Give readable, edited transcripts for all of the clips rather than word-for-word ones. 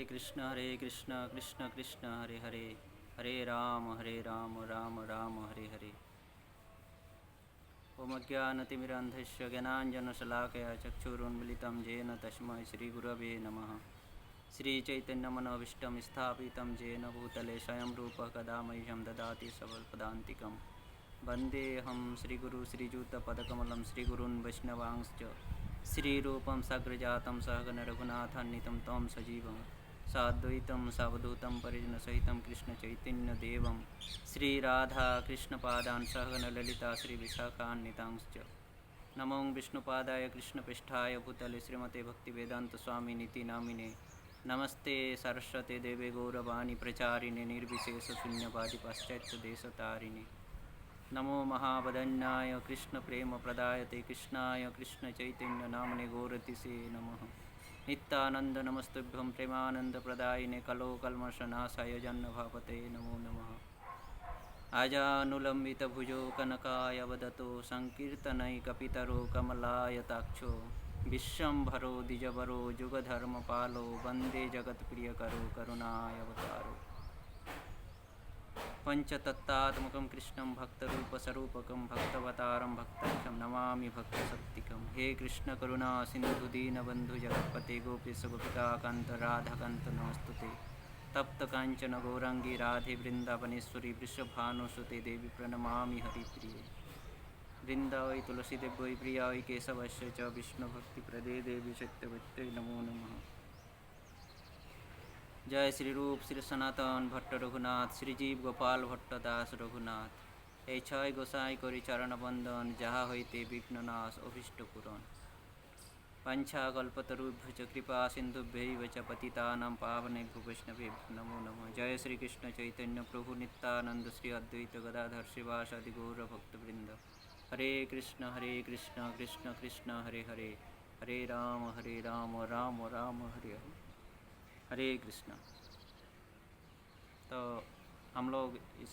कृष्ण कृष्ण कृष्ण हरे हरे, हरे राम राम राम हरे हरे। ओम अज्ञानतिमिरान्धस्य ज्ञानाञ्जनशलाकया चक्षुरुन्मिलितं येन तस्मै श्रीगुरवे नमः। श्रीचैतन्यमनोभीष्टं स्थापितं येन भूतले स्वयं रूपः कदा मह्यं ददाति सबल्पदान्तिकं। वन्देऽहं श्रीगुरु श्रीयुतपदकमलं श्रीगुरून् वैष्णवांश्च श्रीरूपं साग्रजातं सहगण रघुनाथान्वितं तं सजीवं साद्वैतं सावधूतं परिजनसहितं कृष्णचैतन्यदेवं श्रीराधाकृष्णपादान् सहगण ललिता श्रीविशाखान्वितांश्च। नमो विष्णुपादाय कृष्णपृष्ठाय भूतले श्रीमते भक्तिवेदान्तस्वामिनिति नामिने। नमस्ते सरस्वते देवे गौरवाणी प्रचारिणे निर्विशेषशून्यवादी पाश्चात्यदेशतारिणे। नमो महावदन्याय कृष्णप्रेमप्रदायते कृष्णाय कृष्णचैतन्यनामने गौरतिसे नमः। नित्यानंद नमस्तुभ्यं प्रेमानंदप्रदायिने कलो कल्मषनाशाय जन्मभापते नमो नमः। आजानुलम्बितभुजो कनकायवदतो संकीर्तनैकपितरो कमलायताक्षो विश्वम्भरो द्विजवरो जुगधर्मपालो वन्दे जगत्प्रियकरो करुणावतारो। पंचतत्त्वात्मकं कृष्णं भक्तरूपस्वरूपकं भक्तवतारं भक्ताख्यं नमामि भक्तशक्तिकं। हे कृष्ण करुणा सिंधु दीनबंधु जगत्पते गोपेश गोपिकाकांत राधाकांत नमस्तुते। तप्त कांचन गौरांगी राधे वृंदावनेश्वरी वृषभानुसुते देवी प्रणमामि हरिप्रिये। वृंदावै तुलसीदेव वै प्रिया वै केशवस्य च विष्णुभक्तिप्रदे देवी सत्यवत्यै नमो नमः। जय श्री रूप श्री सनातन भट्ट रघुनाथ श्री जीव गोपाल भट्ट दास रघुनाथ। ए छय गोसाई करी चरण बंदन जहाँ होते विघ्ननाश अभिष्ट पुराण। पंछा कल्पतरुभ्य कृपा सिंधुभ्यैव च पतितानां पावनेभ्यो वैष्णवेभ्यो नमो नमः। जय श्री कृष्ण चैतन्य प्रभु नित्यानंद श्री अद्वैत गदाधर श्रीवासादि गौर भक्तवृंद। हरे कृष्ण कृष्ण कृष्ण हरे हरे, हरे राम राम राम हरे हरे, हरे कृष्ण। तो हम लोग इस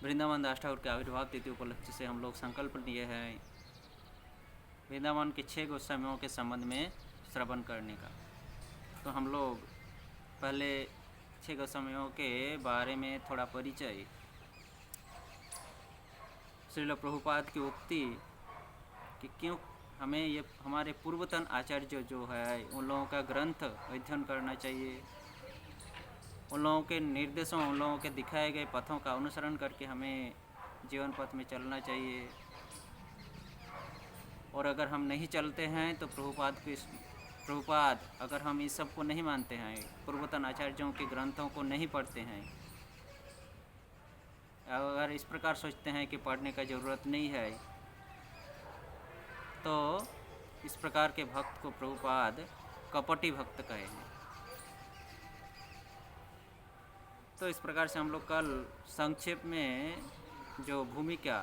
वृंदावन दास ठाकुर के आविर्भाव तिथि उपलक्ष्य से हम लोग संकल्प लिए हैं वृंदावन के 6 गोस्वामियों के संबंध में श्रवण करने का। तो हम लोग पहले 6 गोस्वामियों के बारे में थोड़ा परिचय, श्रील प्रभुपाद की उक्ति कि क्यों हमें ये हमारे पूर्वतन आचार्य जो है उन लोगों का ग्रंथ अध्ययन करना चाहिए, उन लोगों के निर्देशों उन लोगों के दिखाए गए पथों का अनुसरण करके हमें जीवन पथ में चलना चाहिए। और अगर हम नहीं चलते हैं तो प्रभुपाद अगर हम इस सब को नहीं मानते हैं, पूर्वतन आचार्यों के ग्रंथों को नहीं पढ़ते हैं, अगर इस प्रकार सोचते हैं कि पढ़ने का ज़रूरत नहीं है, तो इस प्रकार के भक्त को प्रभुपाद कपटी भक्त कहे हैं। तो इस प्रकार से हम लोग कल संक्षेप में जो भूमिका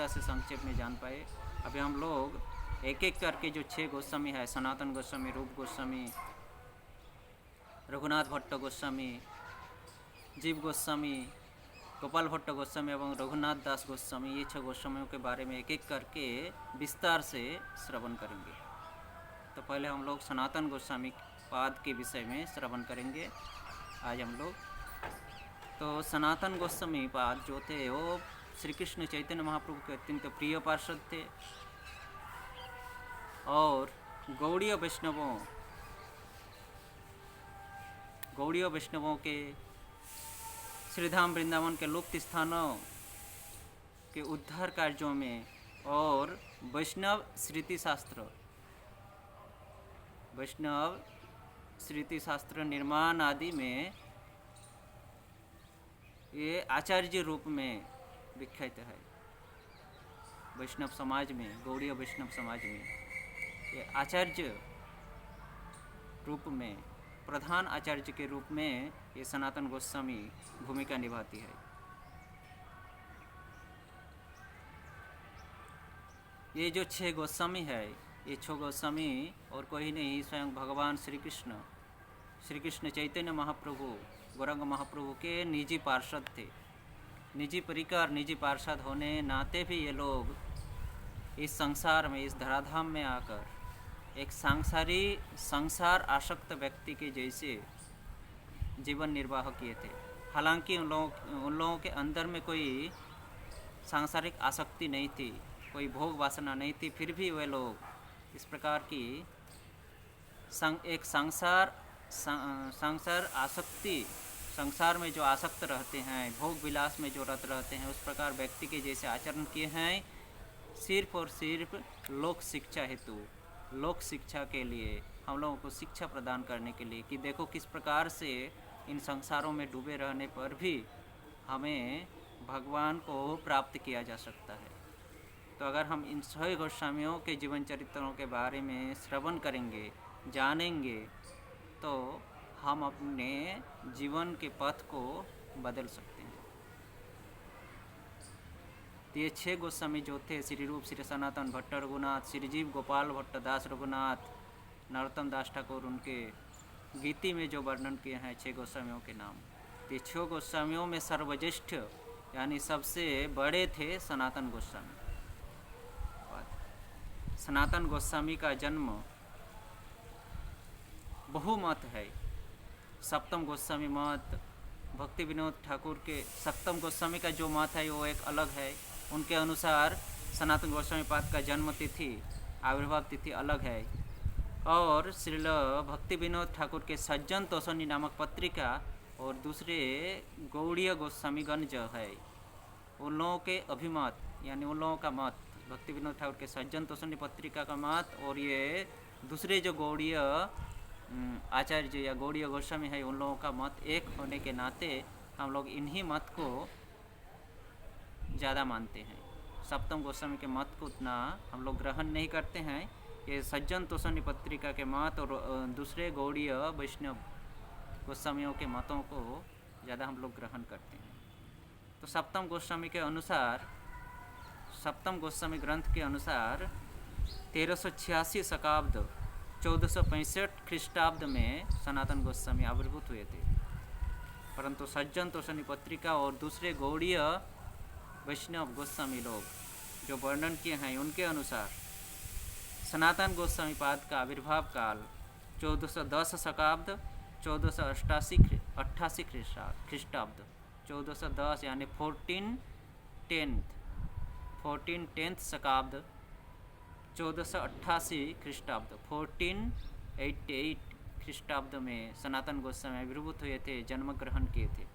से संक्षेप में जान पाए। अभी हम लोग एक एक करके जो 6 गोस्वामी है, सनातन गोस्वामी, रूप गोस्वामी, रघुनाथ भट्ट गोस्वामी, जीव गोस्वामी, गोपाल भट्ट गोस्वामी एवं रघुनाथ दास गोस्वामी, ये 6 गोस्वामियों के बारे में एक एक करके विस्तार से श्रवण करेंगे। तो पहले हम लोग सनातन गोस्वामी पाद के विषय में श्रवण करेंगे आज हम लोग। तो सनातन गोस्वामी पाद जो थे वो श्री कृष्ण चैतन्य महाप्रभु के अत्यंत प्रिय पार्षद थे और गौड़ीय वैष्णवों के श्रीधाम वृंदावन के लुप्त स्थानों के उद्धार कार्यों में और वैष्णव स्मृति शास्त्र निर्माण आदि में ये आचार्य रूप में विख्यात है। वैष्णव समाज में, गौड़ीय वैष्णव समाज में ये आचार्य रूप में, प्रधान आचार्य के रूप में ये सनातन गोस्वामी भूमिका निभाती है। ये जो 6 गोस्वामी है, ये 6 गोस्वामी और कोई नहीं, स्वयं भगवान श्री कृष्ण चैतन्य महाप्रभु, गौरांग महाप्रभु के निजी पार्षद थे। निजी परिकर, निजी पार्षद होने नाते भी ये लोग इस संसार में, इस धराधाम में आकर एक संसार आसक्त व्यक्ति के जैसे जीवन निर्वाह किए थे। हालांकि उन लोगों के अंदर में कोई सांसारिक आसक्ति नहीं थी, कोई भोग वासना नहीं थी, फिर भी वे लोग इस प्रकार की एक संसार आसक्ति, संसार में जो आसक्त रहते हैं, भोग विलास में जो रत रहते हैं, उस प्रकार व्यक्ति के जैसे आचरण किए हैं, सिर्फ और सिर्फ लोक शिक्षा हेतु, लोक शिक्षा के लिए, हम लोगों को शिक्षा प्रदान करने के लिए कि देखो किस प्रकार से इन संसारों में डूबे रहने पर भी हमें भगवान को प्राप्त किया जा सकता है। तो अगर हम इन 6 गोस्वामियों के जीवन चरित्रों के बारे में श्रवण करेंगे, जानेंगे, तो हम अपने जीवन के पथ को बदल सकते हैं। तो ये 6 गोस्वामी जो थे, श्री रूप, श्री सनातन भट्ट रघुनाथ, श्री जीव गोपाल भट्ट दास रघुनाथ, नरोत्तम दास ठाकुर, उनके गीति में जो वर्णन किए हैं 6 गोस्वामियों के नाम। तो 6 गोस्वामियों में सर्वज्येष्ठ यानी सबसे बड़े थे सनातन गोस्वामी। सनातन गोस्वामी का जन्म बहुमत है। सप्तम गोस्वामी मत, भक्ति विनोद ठाकुर के सप्तम गोस्वामी का जो मत है वो एक अलग है। उनके अनुसार सनातन गोस्वामी पाद का जन्म तिथि, आविर्भाव तिथि अलग है। और श्रील भक्ति विनोद ठाकुर के सज्जन तोषणी नामक पत्रिका और दूसरे गौड़ीय गोस्वामीगण जो है, उन लोगों के अभिमत यानी उन लोगों का मत, भक्ति विनोद ठाकुर के सज्जन तोषणी पत्रिका का मत और ये दूसरे जो गौड़ीय आचार्य या गौड़ीय गोस्वामी है, उन लोगों का मत एक होने के नाते हम लोग इन्हीं मत को ज़्यादा मानते हैं। सप्तम गोस्वामी के मत को उतना हम लोग ग्रहण नहीं करते हैं। ये सज्जन तोषणी पत्रिका के मत और दूसरे गौड़ीय वैष्णव गोस्वामियों के मतों को ज़्यादा हम लोग ग्रहण करते हैं। तो सप्तम गोस्वामी के अनुसार, सप्तम गोस्वामी ग्रंथ के अनुसार 1386 शकाब्द 1465 ख्रीष्टाब्द में सनातन गोस्वामी आविर्भूत हुए थे। परंतु सज्जन तोषणी पत्रिका और दूसरे गौड़ीय वैष्णव गोस्वामी लोग जो वर्णन किए हैं, उनके अनुसार सनातन गोस्वामी पाद का आविर्भाव काल 1410 शकाब्द 1488 ख्रीष्टाब्द, 1410 यानी 1410 शकाब्द 1488 ख्रीष्टाब्द 1488 ख्रीष्टाब्द में सनातन गोस्वामी आविर्भूत हुए थे, जन्म ग्रहण किए थे।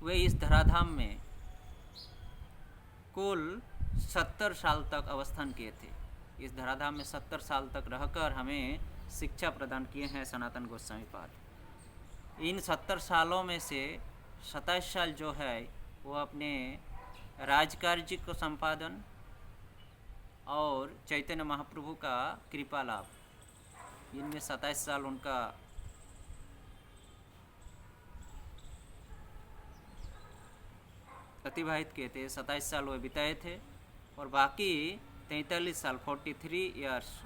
वे इस धराधाम में कुल 70 साल तक अवस्थान किए थे। इस धराधाम में 70 साल तक रहकर हमें शिक्षा प्रदान किए हैं सनातन गोस्वामी पाद। इन 70 सालों में से 27 साल जो है वो अपने राजकार्य को संपादन और चैतन्य महाप्रभु का कृपा लाभ, इनमें 27 साल उनका अतिबाहित किए थे, 27 साल वो बिताए थे। और बाकी 43 साल 43 ईयर्स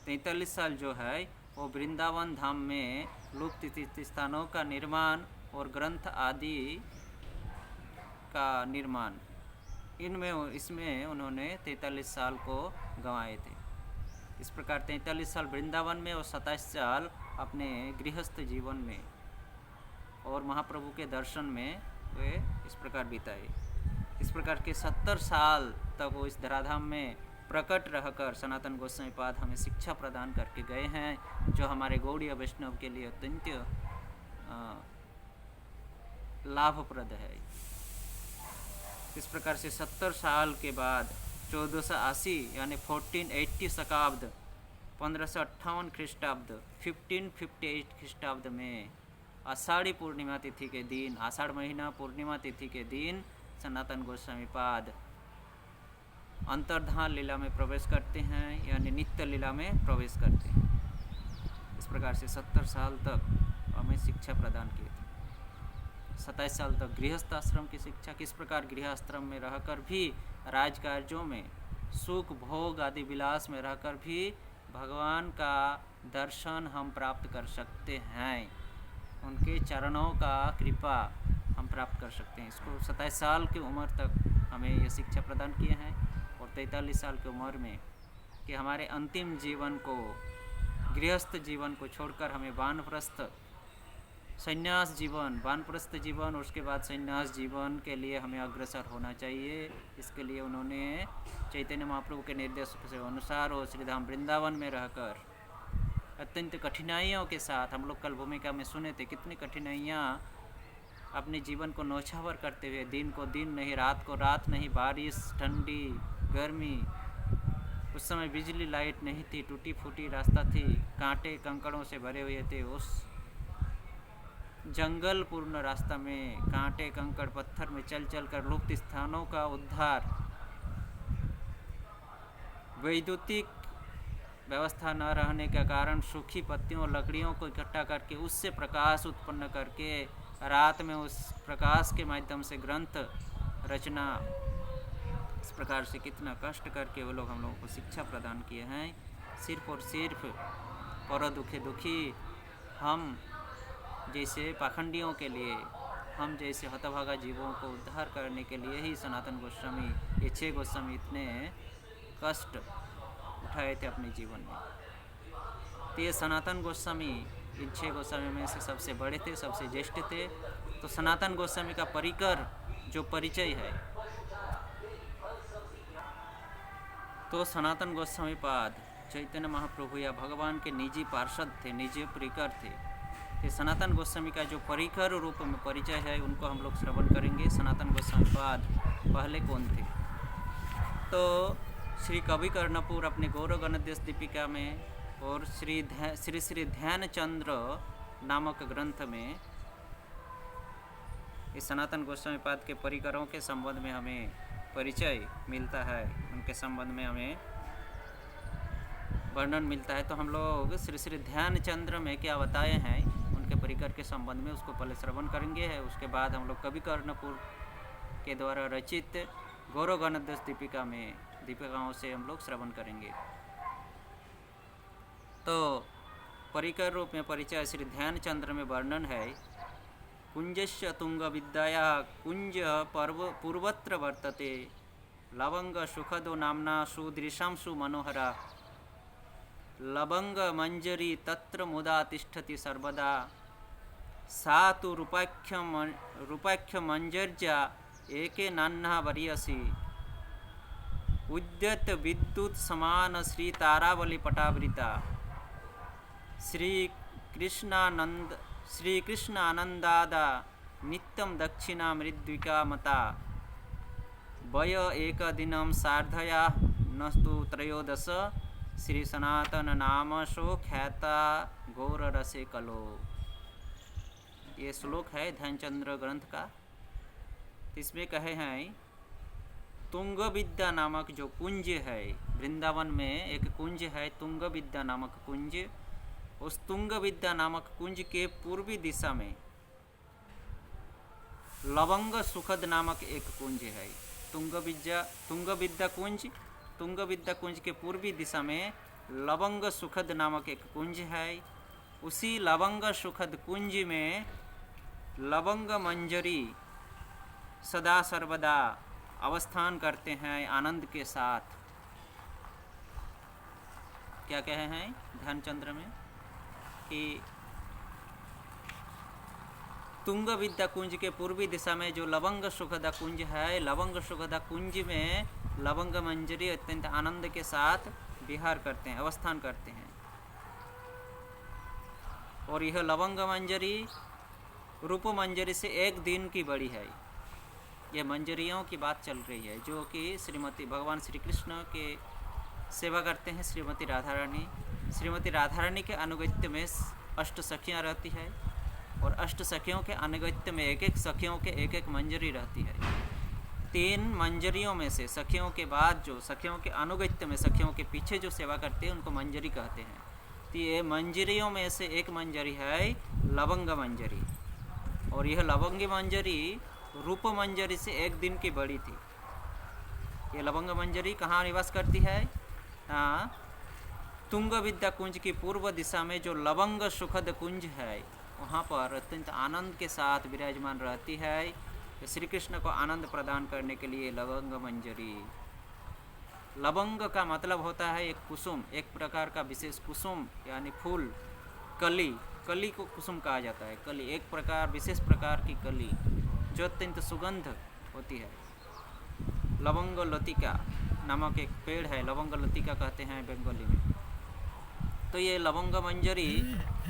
43 साल जो है वो वृंदावन धाम में लुप्त तीर्थस्थानों का निर्माण और ग्रंथ आदि का निर्माण, इसमें उन्होंने 43 साल को गंवाए थे। इस प्रकार 43 साल वृंदावन में और 27 साल अपने गृहस्थ जीवन में और महाप्रभु के दर्शन में वे इस प्रकार बिताए। इस प्रकार के 70 साल तक वो इस धराधाम में प्रकट रहकर सनातन गोस्वामी पाद हमें शिक्षा प्रदान करके गए हैं, जो हमारे गौड़ीय वैष्णव के लिए अत्यंत लाभप्रद है। इस प्रकार से 70 साल के बाद 1480 यानी 1480 शकाब्द 1558 ख्रीष्टाब्द 1558 ख्रीष्टाब्द में आषाढ़ी पूर्णिमा तिथि के दिन, आषाढ़ महीना पूर्णिमा तिथि के दिन सनातन गोस्वामी पाद अंतर्धान लीला में प्रवेश करते हैं, यानी नित्य लीला में प्रवेश करते हैं। इस प्रकार से 70 साल तक हमें शिक्षा प्रदान की थी। 27 साल तक गृहस्थ आश्रम की शिक्षा, किस प्रकार गृहस्थाश्रम में रहकर भी राजकार्यों में सुख भोग आदि विलास में रहकर भी भगवान का दर्शन हम प्राप्त कर सकते हैं, उनके चरणों का कृपा हम प्राप्त कर सकते हैं। इसको 27 साल की उम्र तक हमें ये शिक्षा प्रदान किए हैं और 43 साल की उम्र में कि हमारे अंतिम जीवन को, गृहस्थ जीवन को छोड़कर हमें वानप्रस्थ संन्यास जीवन, वानप्रस्थ जीवन, उसके बाद संन्यास जीवन के लिए हमें अग्रसर होना चाहिए। इसके लिए उन्होंने चैतन्य महाप्रभु के निर्देश के अनुसार और श्रीधाम वृंदावन में रहकर अत्यंत कठिनाइयों के साथ, हम लोग कल भूमिका में सुने थे कितनी कठिनाइयाँ अपने जीवन को नौछावर करते हुए, दिन को दिन नहीं, रात को रात नहीं, बारिश, ठंडी, गर्मी, उस समय बिजली लाइट नहीं थी, टूटी फूटी रास्ता थी, कांटे कंकड़ों से भरे हुए थे, उस जंगल पूर्ण रास्ता में कांटे कंकड़ पत्थर में चल चल कर लुप्त स्थानों का उद्धार, वैद्युतिक व्यवस्था न रहने के कारण सूखी पत्तियों और लकड़ियों को इकट्ठा करके उससे प्रकाश उत्पन्न करके रात में उस प्रकाश के माध्यम से ग्रंथ रचना, इस प्रकार से कितना कष्ट करके वो लोग हम लोगों को शिक्षा प्रदान किए हैं। सिर्फ और सिर्फ पर दुखे दुखी हम जैसे पाखंडियों के लिए, हम जैसे हतभागा जीवों को उद्धार करने के लिए ही सनातन गोस्वामी, ये 6 गोस्वामी इतने कष्ट उठाए थे अपने जीवन में। तो ये सनातन गोस्वामी इन 6 गोस्वामी में से सबसे बड़े थे, सबसे ज्येष्ठ थे। तो सनातन गोस्वामी का परिकर जो परिचय है, तो सनातन गोस्वामी पाद चैतन्य महाप्रभु या भगवान के निजी पार्षद थे, निजी परिकर थे। तो सनातन गोस्वामी का जो परिकर रूप में परिचय है, उनको हम लोग श्रवण करेंगे। सनातन गोस्वामी पाद पहले कौन थे? तो श्री कवि कर्णपुर अपने गौरव गणदेश दीपिका में और श्री ध्यानचंद्र नामक ग्रंथ में इस सनातन गोस्वामी पाद के परिकरों के संबंध में हमें परिचय मिलता है, उनके संबंध में हमें वर्णन मिलता है। तो हम लोग श्री ध्यानचंद्र में क्या बताए हैं उनके परिकर के संबंध में, उसको पहले श्रवण करेंगे। उसके बाद हम लोग कवि कर्णपुर के द्वारा रचित गौरव गणदेश दीपिकाओं से हम लोग श्रवण करेंगे। तो परिकर रूप में परिचय श्री ध्यानचंद्र में वर्णन है। कुंजस्य तुंग विद्याया कुंज पूर्वत्र वर्तते, लवंग सुखदो नामना सुदृशं सुमनोहरा, लवंग मंजरी तत्र मुदा तिष्ठति सर्वदा, सा तु रूपाख्य मंजर्या एके नान्हा वरीयसी, उद्यत विद्युत समान श्री तारावली पटावृता, श्री कृष्ण आनंदादा नित्यं दक्षिणा मृद्विका मता, वय एक दिनम सार्धया नस्तु त्रयोदश, श्री सनातन नाम शो ख्याता गौर रसे कलो। ये श्लोक है ध्यानचंद्र ग्रंथ का। इसमें कहे हैं तुंग विद्या नामक जो कुंज है, वृंदावन में एक कुंज है तुंग विद्या नामक कुंज। उस तुंग विद्या नामक कुंज के पूर्वी दिशा में लवंग सुखद नामक एक कुंज है। तुंग विद्या कुंज के पूर्वी दिशा में लवंग सुखद नामक एक कुंज है। उसी लवंग सुखद कुंज में लवंग मंजरी सदा सर्वदा अवस्थान करते हैं आनंद के साथ। क्या कहे हैं ध्यानचंद्र में कि तुंग विद्या कुंज के पूर्वी दिशा में जो लवंग सुखदा कुंज है, लवंग सुखदा कुंज में लवंग मंजरी अत्यंत आनंद के साथ विहार करते हैं, अवस्थान करते हैं। और यह लवंग मंजरी रूप मंजरी से 1 दिन की बड़ी है। यह मंजरियों की बात चल रही है जो कि श्रीमती भगवान श्री कृष्ण के सेवा करते हैं। श्रीमती राधा रानी के अनुगत्य में 8 सखियाँ रहती है और 8 सखियों के अनुगत्य में एक सखियों के एक मंजरी रहती है। 3 मंजरियों में से सखियों के बाद जो सखियों के अनुगत्य में सखियों के पीछे जो सेवा करते हैं उनको मंजरी कहते हैं। तो ये मंजरियों में से एक मंजरी है लवंग मंजरी, और यह लवंग मंजरी रूप मंजरी से 1 दिन की बड़ी थी। ये लवंग मंजरी कहाँ निवास करती है? तुंग विद्या कुंज की पूर्व दिशा में जो लवंग सुखद कुंज है वहाँ पर अत्यंत आनंद के साथ विराजमान रहती है। श्री कृष्ण को आनंद प्रदान करने के लिए लवंग मंजरी। लवंग का मतलब होता है एक कुसुम, एक प्रकार का विशेष कुसुम यानी फूल, कली, कली को कुसुम कहा जाता है। कली एक प्रकार, विशेष प्रकार की कली जो अत्यंत सुगंध होती है। लवंग लतिका नामक एक पेड़ है, लवंग लतिका कहते हैं बंगाली में। तो ये लवंग मंजरी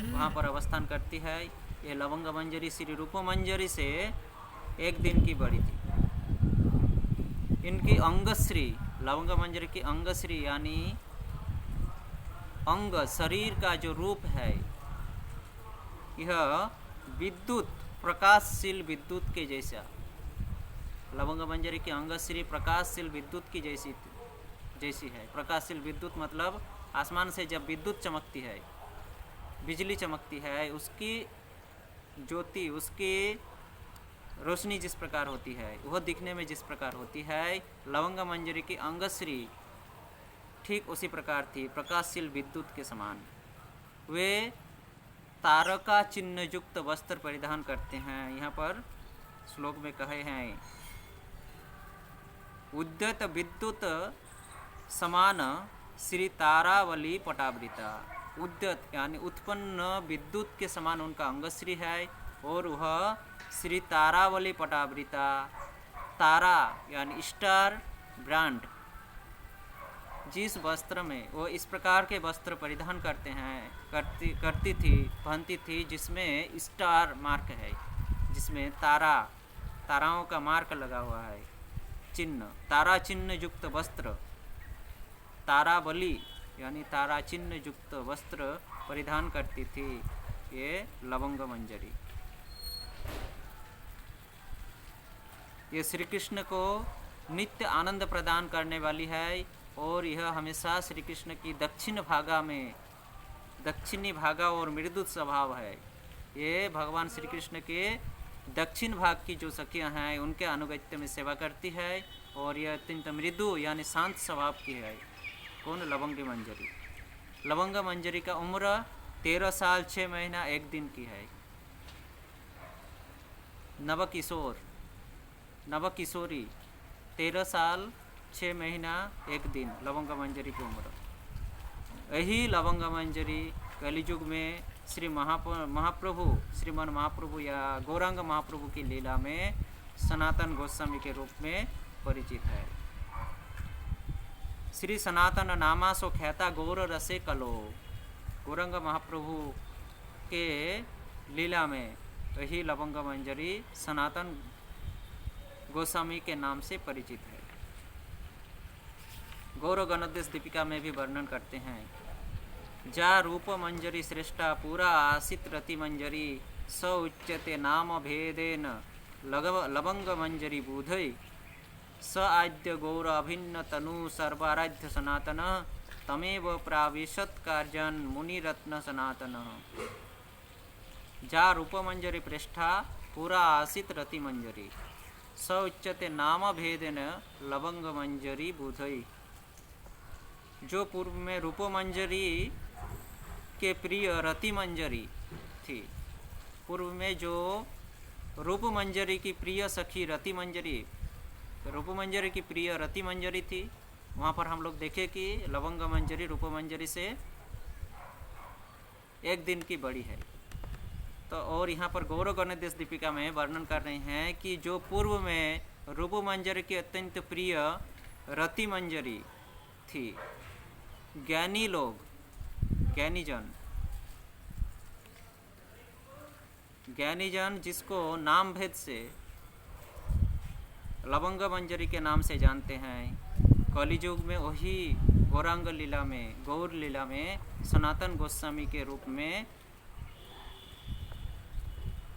वहाँ पर अवस्थान करती है। ये लवंग मंजरी श्री रूप मंजरी से एक दिन की बड़ी थी। इनकी अंगश्री, लवंग मंजरी की अंगश्री यानी अंग, शरीर का जो रूप है, यह विद्युत, प्रकाशशील विद्युत के जैसा। लवंग मंजरी की अंगश्री प्रकाशशील विद्युत की जैसी है। प्रकाशशील विद्युत मतलब आसमान से जब विद्युत चमकती है, बिजली चमकती है, उसकी ज्योति, उसकी रोशनी जिस प्रकार होती है, वह दिखने में जिस प्रकार होती है, लवंग मंजरी की अंगश्री ठीक उसी प्रकार थी, प्रकाशशील विद्युत के समान। वे तारका चिन्ह युक्त वस्त्र परिधान करते हैं। यहाँ पर श्लोक में कहे हैं, उद्यत विद्युत समान श्री तारावली पटावृता। उद्यत यानी उत्पन्न विद्युत के समान उनका अंगश्री है और वह श्री तारावली पटावृता, तारा यानी स्टार ब्रांड, जिस वस्त्र में वो इस प्रकार के वस्त्र परिधान करते हैं, पहनती थी जिसमें स्टार मार्क है, जिसमें ताराओं का मार्क लगा हुआ है, चिन्ह, तारा चिन्ह युक्त वस्त्र, तारावली यानी तारा चिन्ह युक्त वस्त्र परिधान करती थी ये लवंग मंजरी। ये श्री कृष्ण को नित्य आनंद प्रदान करने वाली है और यह हमेशा श्री कृष्ण की दक्षिणी भागा और मृदु स्वभाव है। ये भगवान श्री कृष्ण के दक्षिण भाग की जो सखियां हैं उनके अनुगत्य में सेवा करती है और यह अत्यंत मृदु यानी शांत स्वभाव की है। कौन? लवंग मंजरी। लवंग मंजरी का उम्र 13 साल 6 महीना 1 दिन की है। नवकिशोरी 13 साल 6 महीना 1 दिन लवंग मंजरी की उम्र। यही लवंग मंजरी कलियुग में श्रीमन महाप्रभु या गौरांग महाप्रभु की लीला में सनातन गोस्वामी के रूप में परिचित है। श्री सनातन नामासो ख्याता गौर रसे कलो। गौरांग महाप्रभु के लीला में यही लवंग मंजरी सनातन गोस्वामी के नाम से परिचित है। गौर गणोद्देश दीपिका में भी वर्णन करते हैं, जा रूप मंजरी श्रेष्ठा पूरा आसित रति मंजरी स उच्यते नाम भेदेन लवंग मंजरी बुधई स आद्य गौर अभिन्न तनु सर्वाराध्य सनातन तमेव प्राविशत कार्जन मुनिरत्न सनातन। जा रूप मंजरी पृष्ठा पूरा आसित रति मंजरी स उच्यते नाम भेदेन लवंग मंजरी बुधई। जो पूर्व में रूप मंजरी के प्रिय रति मंजरी थी, पूर्व में जो रूप मंजरी की प्रिय सखी रति मंजरी, रूप मंजरी की प्रिय रति मंजरी थी, वहाँ पर हम लोग देखे कि लवंग मंजरी रूप मंजरी से 1 दिन की बड़ी है। तो और यहाँ पर गौर गणोद्देश दीपिका में वर्णन कर रहे हैं कि जो पूर्व में रूप मंजरी की अत्यंत प्रिय रति मंजरी थी, ज्ञानी लोग, ज्ञानीजन जिसको नाम भेद से लवंग मंजरी के नाम से जानते हैं, कलियुग में वही गौरांग लीला में, गौर लीला में सनातन गोस्वामी के रूप में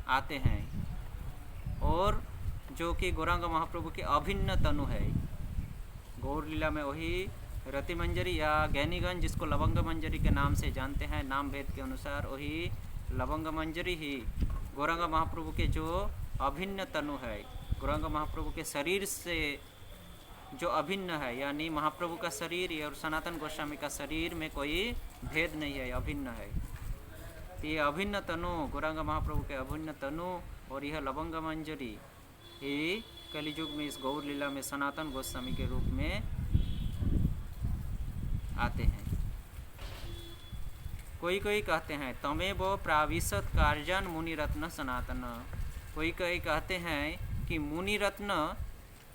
आते हैं और जो कि गौरांग महाप्रभु के अभिन्न तनु है। गौर लीला में वही रति मंजरी या ज्ञानीगण जिसको लवंग मंजरी के नाम से जानते हैं, नाम भेद के अनुसार वही लवंग मंजरी ही गौरांग महाप्रभु के जो अभिन्न तनु है, गौरांग महाप्रभु के शरीर से जो अभिन्न है, यानी महाप्रभु का शरीर और सनातन गोस्वामी का शरीर में कोई भेद नहीं है, अभिन्न है। तो ये अभिन्न तनु, गौरांग महाप्रभु के अभिन्न तनु और यह लवंग मंजरी ही कलियुग में इस गौर लीला में सनातन गोस्वामी के रूप में आते हैं। कोई कोई कहते हैं तमेव प्राविशत कार्यान मुनिरत्न सनातन। कोई कोई कहते हैं कि मुनिरत्न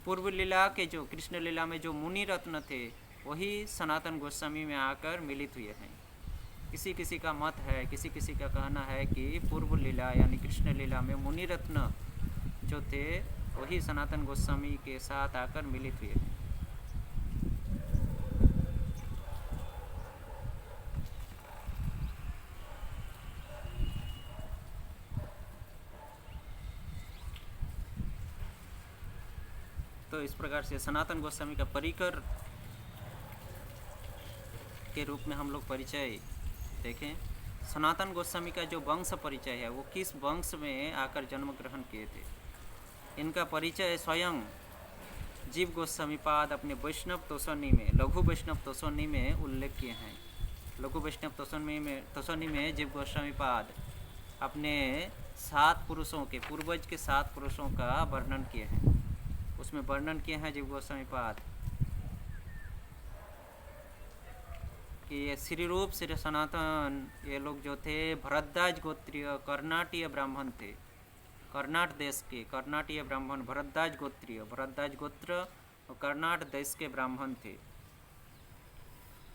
पूर्व लीला के जो कृष्ण लीला में जो मुनिरत्न थे वही सनातन गोस्वामी में आकर मिलित हुए हैं। किसी किसी का मत है, किसी किसी का कहना है कि पूर्व लीला यानी कृष्ण लीला में मुनिरत्न जो थे वही सनातन गोस्वामी के साथ आकर मिलित हुए हैं। तो इस प्रकार से सनातन गोस्वामी का परिकर के रूप में हम लोग परिचय देखें। सनातन गोस्वामी का जो वंश परिचय है वो किस वंश में आकर जन्म ग्रहण किए थे, इनका परिचय स्वयं जीव गोस्वामी पाद अपने वैष्णव तोषणी में, लघु वैष्णव तोषणी में उल्लेख किए हैं। लघु वैष्णव तोषणी में जीव गोस्वामी पाद अपने 7 पुरुषों के, पूर्वज के 7 पुरुषों का वर्णन किए हैं। उसमें वर्णन किए हैं जीव गोस्वामी पाद कि ये श्री रूप श्री सनातन ये लोग जो थे भरद्वाज गोत्रीय कर्नाटीय ब्राह्मण थे। कर्नाट देश के कर्नाटीय ब्राह्मण भरद्वाज गोत्र और कर्नाट देश के ब्राह्मण थे।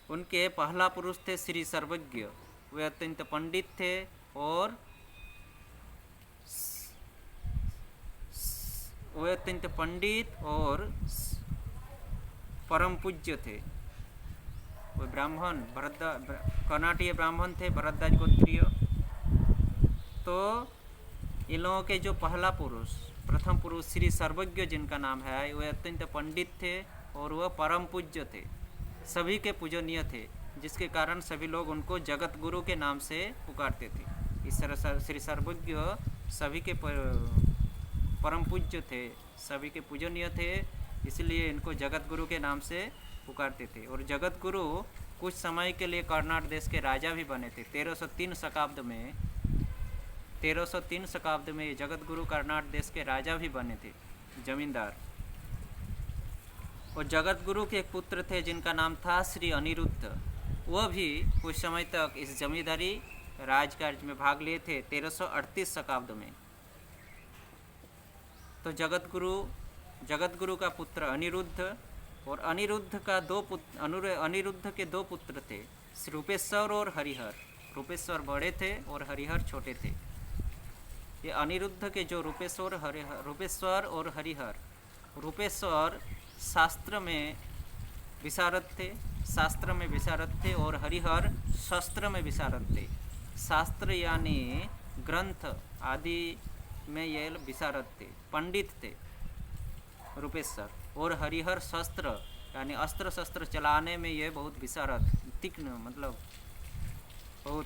उनके पहला पुरुष थे श्री सर्वज्ञ। वे अत्यंत पंडित थे और परम पूज्य थे। वे ब्राह्मण कर्नाटीय ब्राह्मण थे, भरद्वाज गोत्रीय। तो इन लोगों के जो पहला पुरुष, प्रथम पुरुष श्री सर्वज्ञ जिनका नाम है, वे अत्यंत पंडित थे और वह परम पूज्य थे, सभी के पूजनीय थे, जिसके कारण सभी लोग उनको जगत गुरु के नाम से पुकारते थे। इस तरह श्री सर्वज्ञ सभी के परम पूज्य थे, सभी के पूजनीय थे, इसलिए इनको जगत गुरु के नाम से पुकारते थे। और जगत गुरु कुछ समय के लिए कर्नाट देश के राजा भी बने थे। 1303 शताब्द में जगत गुरु कर्नाट देश के राजा भी बने थे, जमींदार। और जगत गुरु के एक पुत्र थे जिनका नाम था श्री अनिरुद्ध। वह भी कुछ समय तक इस जमींदारी राजकार्य में भाग लिए थे 1338 शताब्द में। तो जगत गुरु का पुत्र अनिरुद्ध, और अनिरुद्ध के 2 पुत्र थे, रूपेश्वर और हरिहर। रूपेश्वर बड़े थे और हरिहर छोटे थे। ये अनिरुद्ध के जो रूपेश्वर और हरिहर, रूपेश्वर शास्त्र में विशारद थे और हरिहर शस्त्र में विशारद थे। शास्त्र यानी ग्रंथ आदि में ये विशारद थे, पंडित थे रूपेश्वर। और हरिहर शस्त्र यानी अस्त्र शस्त्र चलाने में ये बहुत विशारद, तीक्ष्ण, मतलब बहुत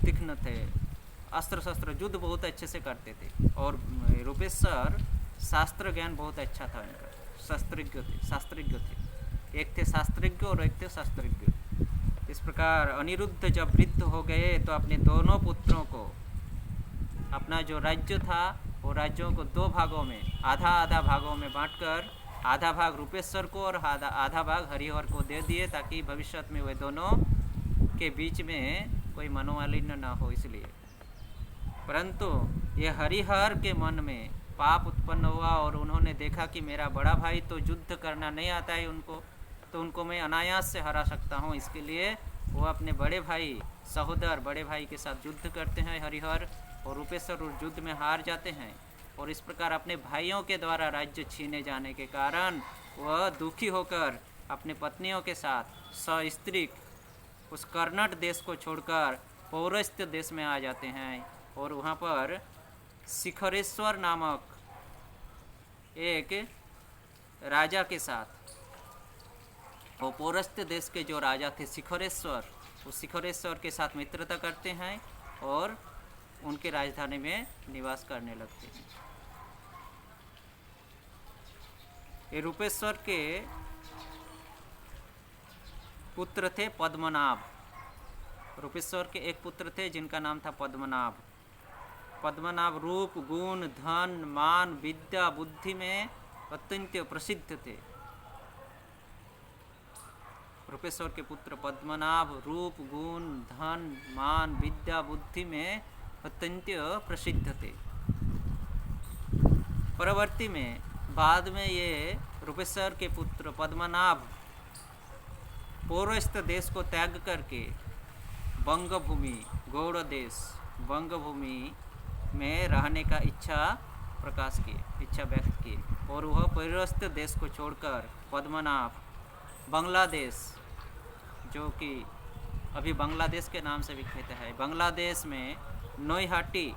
तीक्ष्ण थे। अस्त्र शस्त्र युद्ध बहुत अच्छे से करते थे। और रूपेश्वर शास्त्र ज्ञान बहुत अच्छा था इनका, शास्त्रज्ञ थे। एक थे शास्त्रज्ञ और एक थे शास्त्रज्ञ। इस प्रकार अनिरुद्ध जब वृद्ध हो गए तो अपने दोनों पुत्रों को अपना जो राज्य था वो राज्यों को 2 भागों में, आधा भागों में बांटकर आधा भाग रूपेश्वर को और आधा भाग हरिहर को दे दिए, ताकि भविष्य में वे दोनों के बीच में कोई मनोमालिन्य ना हो। इसलिए परंतु ये हरिहर के मन में पाप उत्पन्न हुआ और उन्होंने देखा कि मेरा बड़ा भाई तो युद्ध करना नहीं आता है उनको, तो उनको मैं अनायास से हरा सकता हूँ। इसके लिए वो अपने बड़े भाई के साथ युद्ध करते हैं हरिहर, और रूपेश्वर उस युद्ध में हार जाते हैं। और इस प्रकार अपने भाइयों के द्वारा राज्य छीने जाने के कारण वह दुखी होकर अपने पत्नियों के साथ सस्त्रीक उस कर्नाट देश को छोड़कर पौरस्त्य देश में आ जाते हैं। और वहाँ पर शिखरेश्वर नामक एक राजा के साथ, वो पौरस्त्य देश के जो राजा थे शिखरेश्वर, उस शिखरेश्वर के साथ मित्रता करते हैं और उनके राजधानी में निवास करने लगते हैं। ये रूपेश्वर के पुत्र थे पद्मनाभ। रूपेश्वर के एक पुत्र थे जिनका नाम था पद्मनाभ। पद्मनाभ रूप, गुण, धन, मान, विद्या, बुद्धि में अत्यंत प्रसिद्ध थे। रूपेश्वर के पुत्र पद्मनाभ रूप, गुण, धन, मान, विद्या, बुद्धि में अत्यंत प्रसिद्ध थे। परवर्ती में बाद में ये रूपेश्वर के पुत्र पद्मनाभ पौरस्त्य देश को त्याग करके बंग भूमि, गौड़ देश, बंग भूमि में रहने का इच्छा प्रकाश किए, इच्छा व्यक्त किए, और वह पौरस्त्य देश को छोड़कर पद्मनाभ बांग्लादेश, जो कि अभी बांग्लादेश के नाम से विख्यात है, बांग्लादेश में नोईहाटी,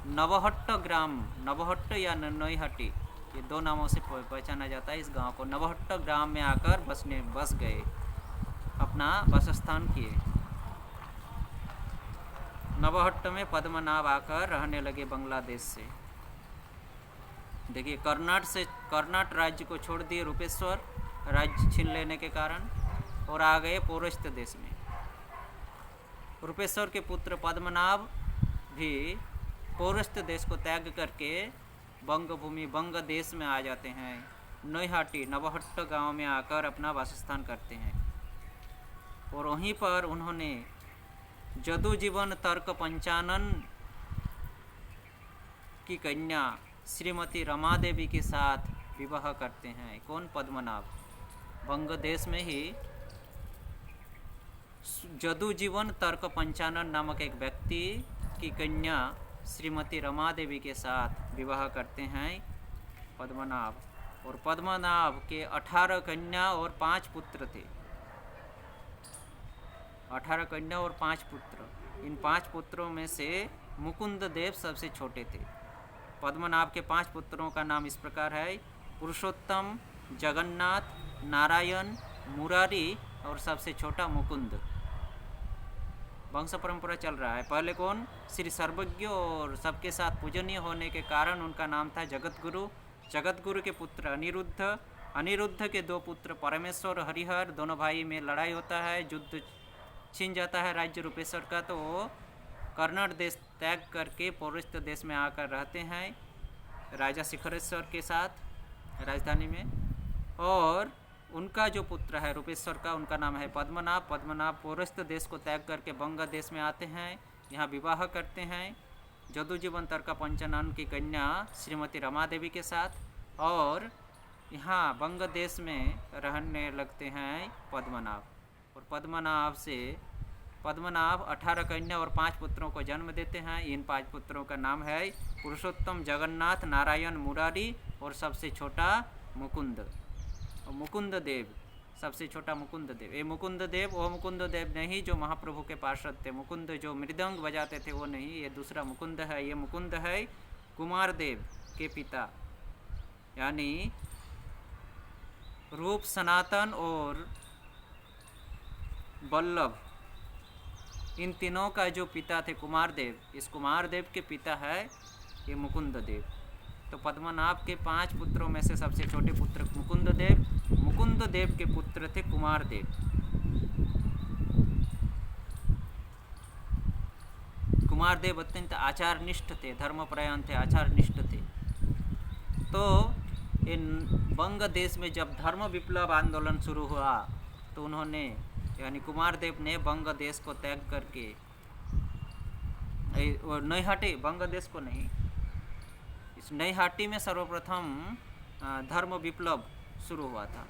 नवहट्ट ग्राम, नवहट्ट या नोईहाटी, ये दो नामों से पहचाना जाता है इस गांव को, नवहट्ट ग्राम में आकर बस गए, अपना वासस्थान किए। नवहट्ट में पद्मनाभ आकर रहने लगे बांग्लादेश से। देखिए, कर्नाट राज्य को छोड़ दिए रूपेश्वर, राज्य छीन लेने के कारण, और आ गए पौरस्त्य देश में। रूपेश्वर के पुत्र पद्मनाभ भी पौरस्त्य देश को त्याग करके बंग भूमि, बंग देश में आ जाते हैं। नोईहाटी, नवहट्ट गांव में आकर अपना वासस्थान करते हैं, और वहीं पर उन्होंने जदुजीवन तर्क पंचानन की कन्या श्रीमती रमा देवी के साथ विवाह करते हैं। कौन? पद्मनाभ। बंग देश में ही जदुजीवन तर्क पंचानन नामक एक व्यक्ति की कन्या श्रीमती रमा देवी के साथ विवाह करते हैं पद्मनाभ, और पद्मनाभ के 18 कन्या और 5 पुत्र थे। 18 कन्या और 5 पुत्र। इन 5 पुत्रों में से मुकुंद देव सबसे छोटे थे। पद्मनाभ के 5 पुत्रों का नाम इस प्रकार है: पुरुषोत्तम, जगन्नाथ, नारायण, मुरारी और सबसे छोटा मुकुंद। वंश परंपरा चल रहा है। पहले कौन? श्री सर्वज्ञ और सबके साथ पूजनीय होने के कारण उनका नाम था जगतगुरु। जगतगुरु के पुत्र अनिरुद्ध, अनिरुद्ध के 2 पुत्र परमेश्वर, हरिहर, दोनों भाई में लड़ाई होता है, युद्ध छीन जाता है राज्य रूपेश्वर का, तो वो कर्नाट देश त्याग करके पौरस्त्य देश में आकर रहते हैं राजा शिखरेश्वर के साथ राजधानी में। और उनका जो पुत्र है रूपेश्वर का, उनका नाम है पद्मनाभ। पद्मनाभ पौरस्त्य देश को त्याग करके बंग देश में आते हैं, यहाँ विवाह करते हैं जदुजीवन तर्क पंचानन की कन्या श्रीमती रमा देवी के साथ, और यहाँ बंग देश में रहने लगते हैं पद्मनाभ। और पद्मनाभ 18 कन्या और 5 पुत्रों को जन्म देते हैं। इन 5 पुत्रों का नाम है पुरुषोत्तम, जगन्नाथ, नारायण, मुरारी और सबसे छोटा मुकुंद। और मुकुंद देव, सबसे छोटा मुकुंद देव। ये मुकुंद देव वो मुकुंद देव नहीं जो महाप्रभु के पार्षद थे। मुकुंद जो मृदंग बजाते थे वो नहीं, ये दूसरा मुकुंद है। ये मुकुंद है कुमार देव के पिता, यानी रूप, सनातन और वल्लभ, इन तीनों का जो पिता थे कुमार देव, इस कुमार देव के पिता है ये मुकुंद देव। तो पद्मनाभ के 5 पुत्रों में से सबसे छोटे पुत्र मुकुंद देव। मुकुंद देव के पुत्र थे कुमार देव। कुमार देव अत्यंत आचारनिष्ठ थे, धर्मपरायण थे, आचारनिष्ठ थे। तो इन बंग देश में जब धर्म विप्लव आंदोलन शुरू हुआ तो उन्होंने, यानी कुमार देव ने बंग देश को त्याग करके, नईहाटी, बंग देश को नहीं, इस नईहाटी में सर्वप्रथम धर्म विप्लव शुरू हुआ था।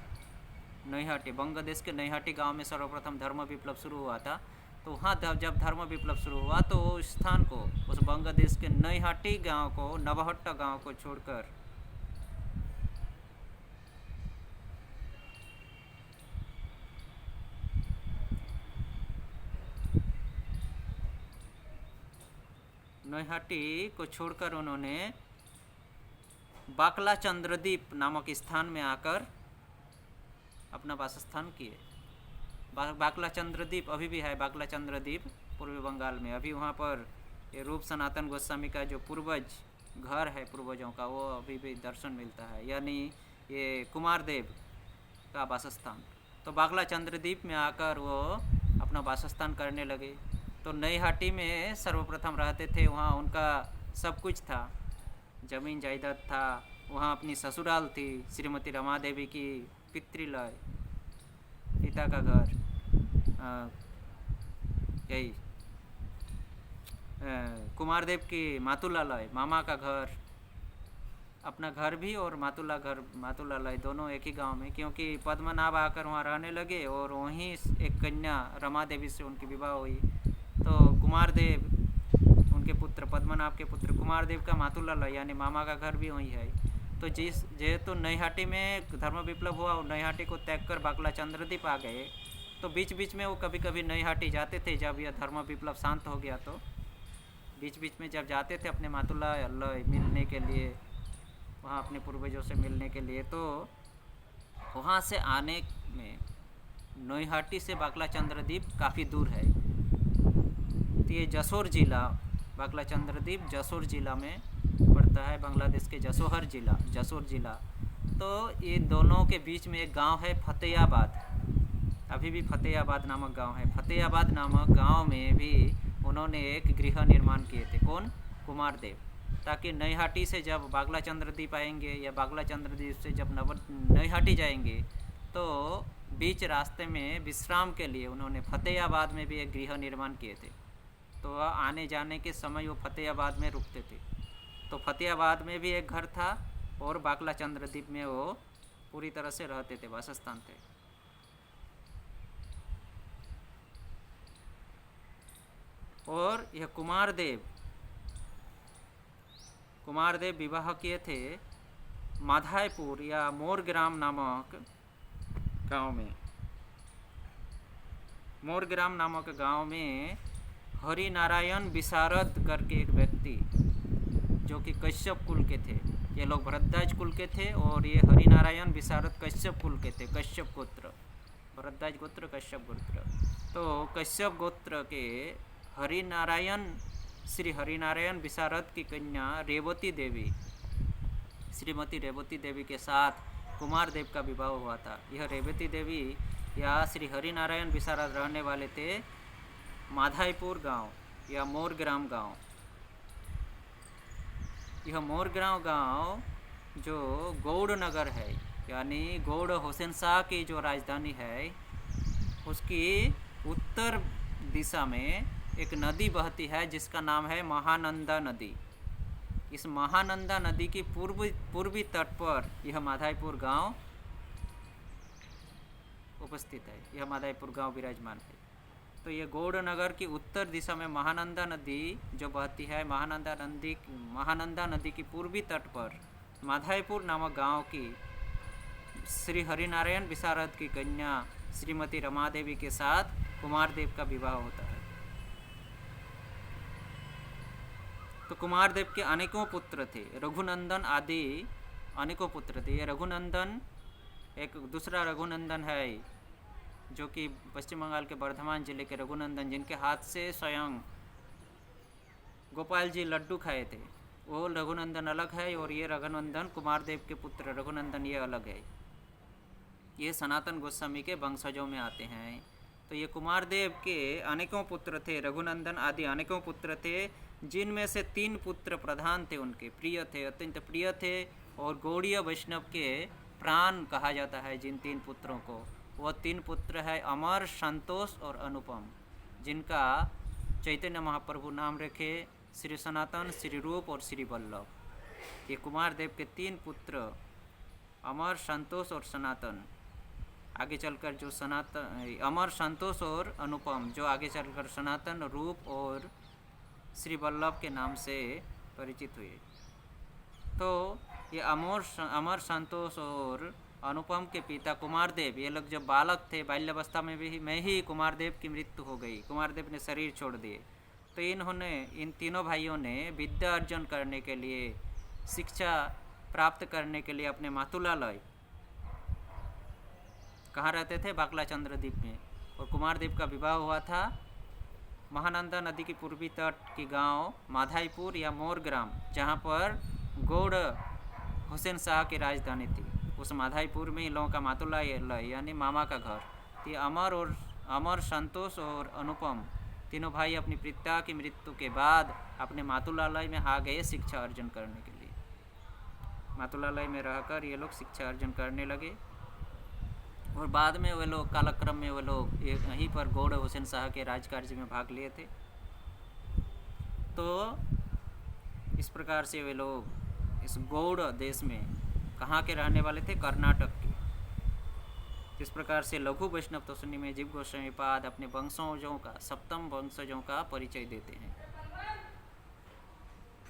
नईहाटी, बंग देश के नईहाटी गांव में सर्वप्रथम धर्म विप्लव शुरू हुआ था। तो वहाँ जब धर्म विप्लव शुरू हुआ तो उस स्थान को, उस बंग देश के नईहाटी गांव को, नवहट्ट गांव को छोड़कर उन्होंने बाकला चंद्रदीप नामक स्थान में आकर अपना वासस्थान किए। बाकला चंद्रदीप अभी भी है, बाकला चंद्रदीप पूर्वी बंगाल में। अभी वहाँ पर ये रूप सनातन गोस्वामी का जो पूर्वज घर है, पूर्वजों का, वो अभी भी दर्शन मिलता है, यानी ये कुमार देव का वासस्थान। तो बाकला चंद्रदीप में आकर वो अपना वासस्थान करने लगे। तो नईहाटी में सर्वप्रथम रहते थे, वहाँ उनका सब कुछ था, जमीन जायदाद था, वहाँ अपनी ससुराल थी श्रीमती रमा देवी की पितृलय पिता का घर, यही कुमारदेव की मातुलालय, मामा का घर, अपना घर भी और मातुलालय दोनों एक ही गांव में, क्योंकि पद्मनाभ आकर वहाँ रहने लगे और वहीं एक कन्या रमा देवी से उनकी विवाह हुई। तो कुमारदेव उनके पुत्र, पद्मनाभ के पुत्र कुमारदेव का मातुलालय यानी मामा का घर भी वहीं है। तो जेहेतु नईहाटी में धर्म विप्लव हुआ और नईहाटी को त्याग कर बाकला चंद्रदीप आ गए, तो बीच बीच में वो कभी कभी नईहाटी जाते थे। जब यह धर्म विप्लव शांत हो गया तो बीच बीच में जब जाते थे अपने मातुलालय मिलने के लिए, वहाँ अपने पूर्वजों से मिलने के लिए, तो वहाँ से आने में नईहाटी से बाकला चंद्रदीप काफ़ी दूर है। तो ये जसोर जिला, बाकला चंद्रदीप जसोर जिला में पड़ता है, बांग्लादेश के जसोर जिला। तो ये दोनों के बीच में एक गांव है फतेहाबाद, अभी भी फतेहाबाद नामक गांव है। फतेहाबाद नामक गांव में भी उन्होंने एक गृह निर्माण किए थे। कौन? कुमारदेव। ताकि नईहाटी से जब बागला चंद्रदीप आएंगे या बागला चंद्रदीप से जब नईहाटी जाएंगे तो बीच रास्ते में विश्राम के लिए उन्होंने फतेहाबाद में भी एक गृह निर्माण किए थे। तो आने जाने के समय वो फतेहाबाद में रुकते थे। तो फतेहाबाद में भी एक घर था और बागला चंद्रदीप में वो पूरी तरह से रहते थे, वासस्थान थे। और यह कुमारदेव विवाह किए थे माधायपुर या मोरग्राम नामक गांव में। मोरग्राम नामक गांव में हरिनारायण विशारद करके एक व्यक्ति, जो कि कश्यप कुल के थे, ये लोग भरद्वाज कुल के थे और ये हरिनारायण विशारद कश्यप कुल के थे। कश्यप गोत्र, भरद्वाज गोत्र, कश्यप गोत्र। तो कश्यप गोत्र के श्री हरिनारायण विशारद की कन्या रेवती देवी, श्रीमती रेवती देवी के साथ कुमारदेव का विवाह हुआ था। यह रेवती देवी या श्री हरिनारायण विशारद रहने वाले थे माधाईपुर गांव या मोरग्राम गांव। यह मोरग्राम गांव जो गौड़ नगर है, यानी गौड़ हुसैन शाह की जो राजधानी है, उसकी उत्तर दिशा में एक नदी बहती है जिसका नाम है महानंदा नदी। इस महानंदा नदी की पूर्वी तट पर यह माधाईपुर गांव उपस्थित है, यह माधाईपुर गांव विराजमान है। तो ये गौड़ नगर की उत्तर दिशा में महानंदा नदी जो बहती है, महानंदा नदी की पूर्वी तट पर माधाईपुर नामक गांव की श्री हरिनारायण विशारद की कन्या श्रीमती रमा देवी के साथ कुमारदेव का विवाह होता है। तो कुमारदेव के अनेकों पुत्र थे, रघुनंदन आदि अनेकों पुत्र थे। ये रघुनंदन, एक दूसरा रघुनंदन है जो कि पश्चिम बंगाल के बर्धमान जिले के रघुनंदन, जिनके हाथ से स्वयं गोपाल जी लड्डू खाए थे, वो रघुनंदन अलग है। और ये रघुनंदन कुमारदेव के पुत्र रघुनंदन ये अलग है। ये सनातन गोस्वामी के वंशजों में आते हैं। तो ये कुमारदेव के अनेकों पुत्र थे, रघुनंदन आदि अनेकों पुत्र थे, जिनमें से 3 पुत्र प्रधान थे, उनके प्रिय थे, अत्यंत प्रिय थे। और गौड़ीय वैष्णव के प्राण कहा जाता है जिन 3 पुत्रों को। वह 3 पुत्र है अमर, संतोष और अनुपम, जिनका चैतन्य महाप्रभु नाम रखे श्री सनातन, श्री रूप और श्री वल्लभ। ये कुमारदेव के 3 पुत्र अमर, संतोष और सनातन, आगे चलकर जो अमर, संतोष और अनुपम, जो आगे चलकर सनातन, रूप और श्री वल्लभ के नाम से परिचित हुए। तो ये अमर, संतोष और अनुपम के पिता कुमारदेव, ये लोग जब बालक थे, बाल्यावस्था में ही कुमारदेव की मृत्यु हो गई, कुमारदेव ने शरीर छोड़ दिए। तो इन तीनों भाइयों ने विद्या अर्जन करने के लिए, शिक्षा प्राप्त करने के लिए अपने मातुलालय, कहाँ रहते थे? बाकला चंद्रदीप में। और कुमारदेव का विवाह हुआ था महानंदा नदी की पूर्वी तट की गांव माधाईपुर या मोरग्राम, जहाँ पर गौड़ हुसैन शाह की राजधानी थी। उस माधाईपुर में इन लोगों का मातुलालय यानी मामा का घर। ये अमर, संतोष और अनुपम तीनों भाई अपनी पिता की मृत्यु के बाद अपने मातुलालय में आ गए शिक्षा अर्जन करने के लिए। मातुलालय में रहकर ये लोग शिक्षा अर्जन करने लगे। और बाद में वे लोग कालक्रम में वे लोग यहीं पर गौड़ हुसैन शाह के राजकार्य में भाग लिए थे। तो इस प्रकार से वे लोग इस गौड़ देश में कहाँ के रहने वाले थे? कर्नाटक के। इस प्रकार से लघु वैष्णव तोसनी में जीव गोस्वामी पाद अपने वंशजों का, सप्तम वंशजों का परिचय देते हैं।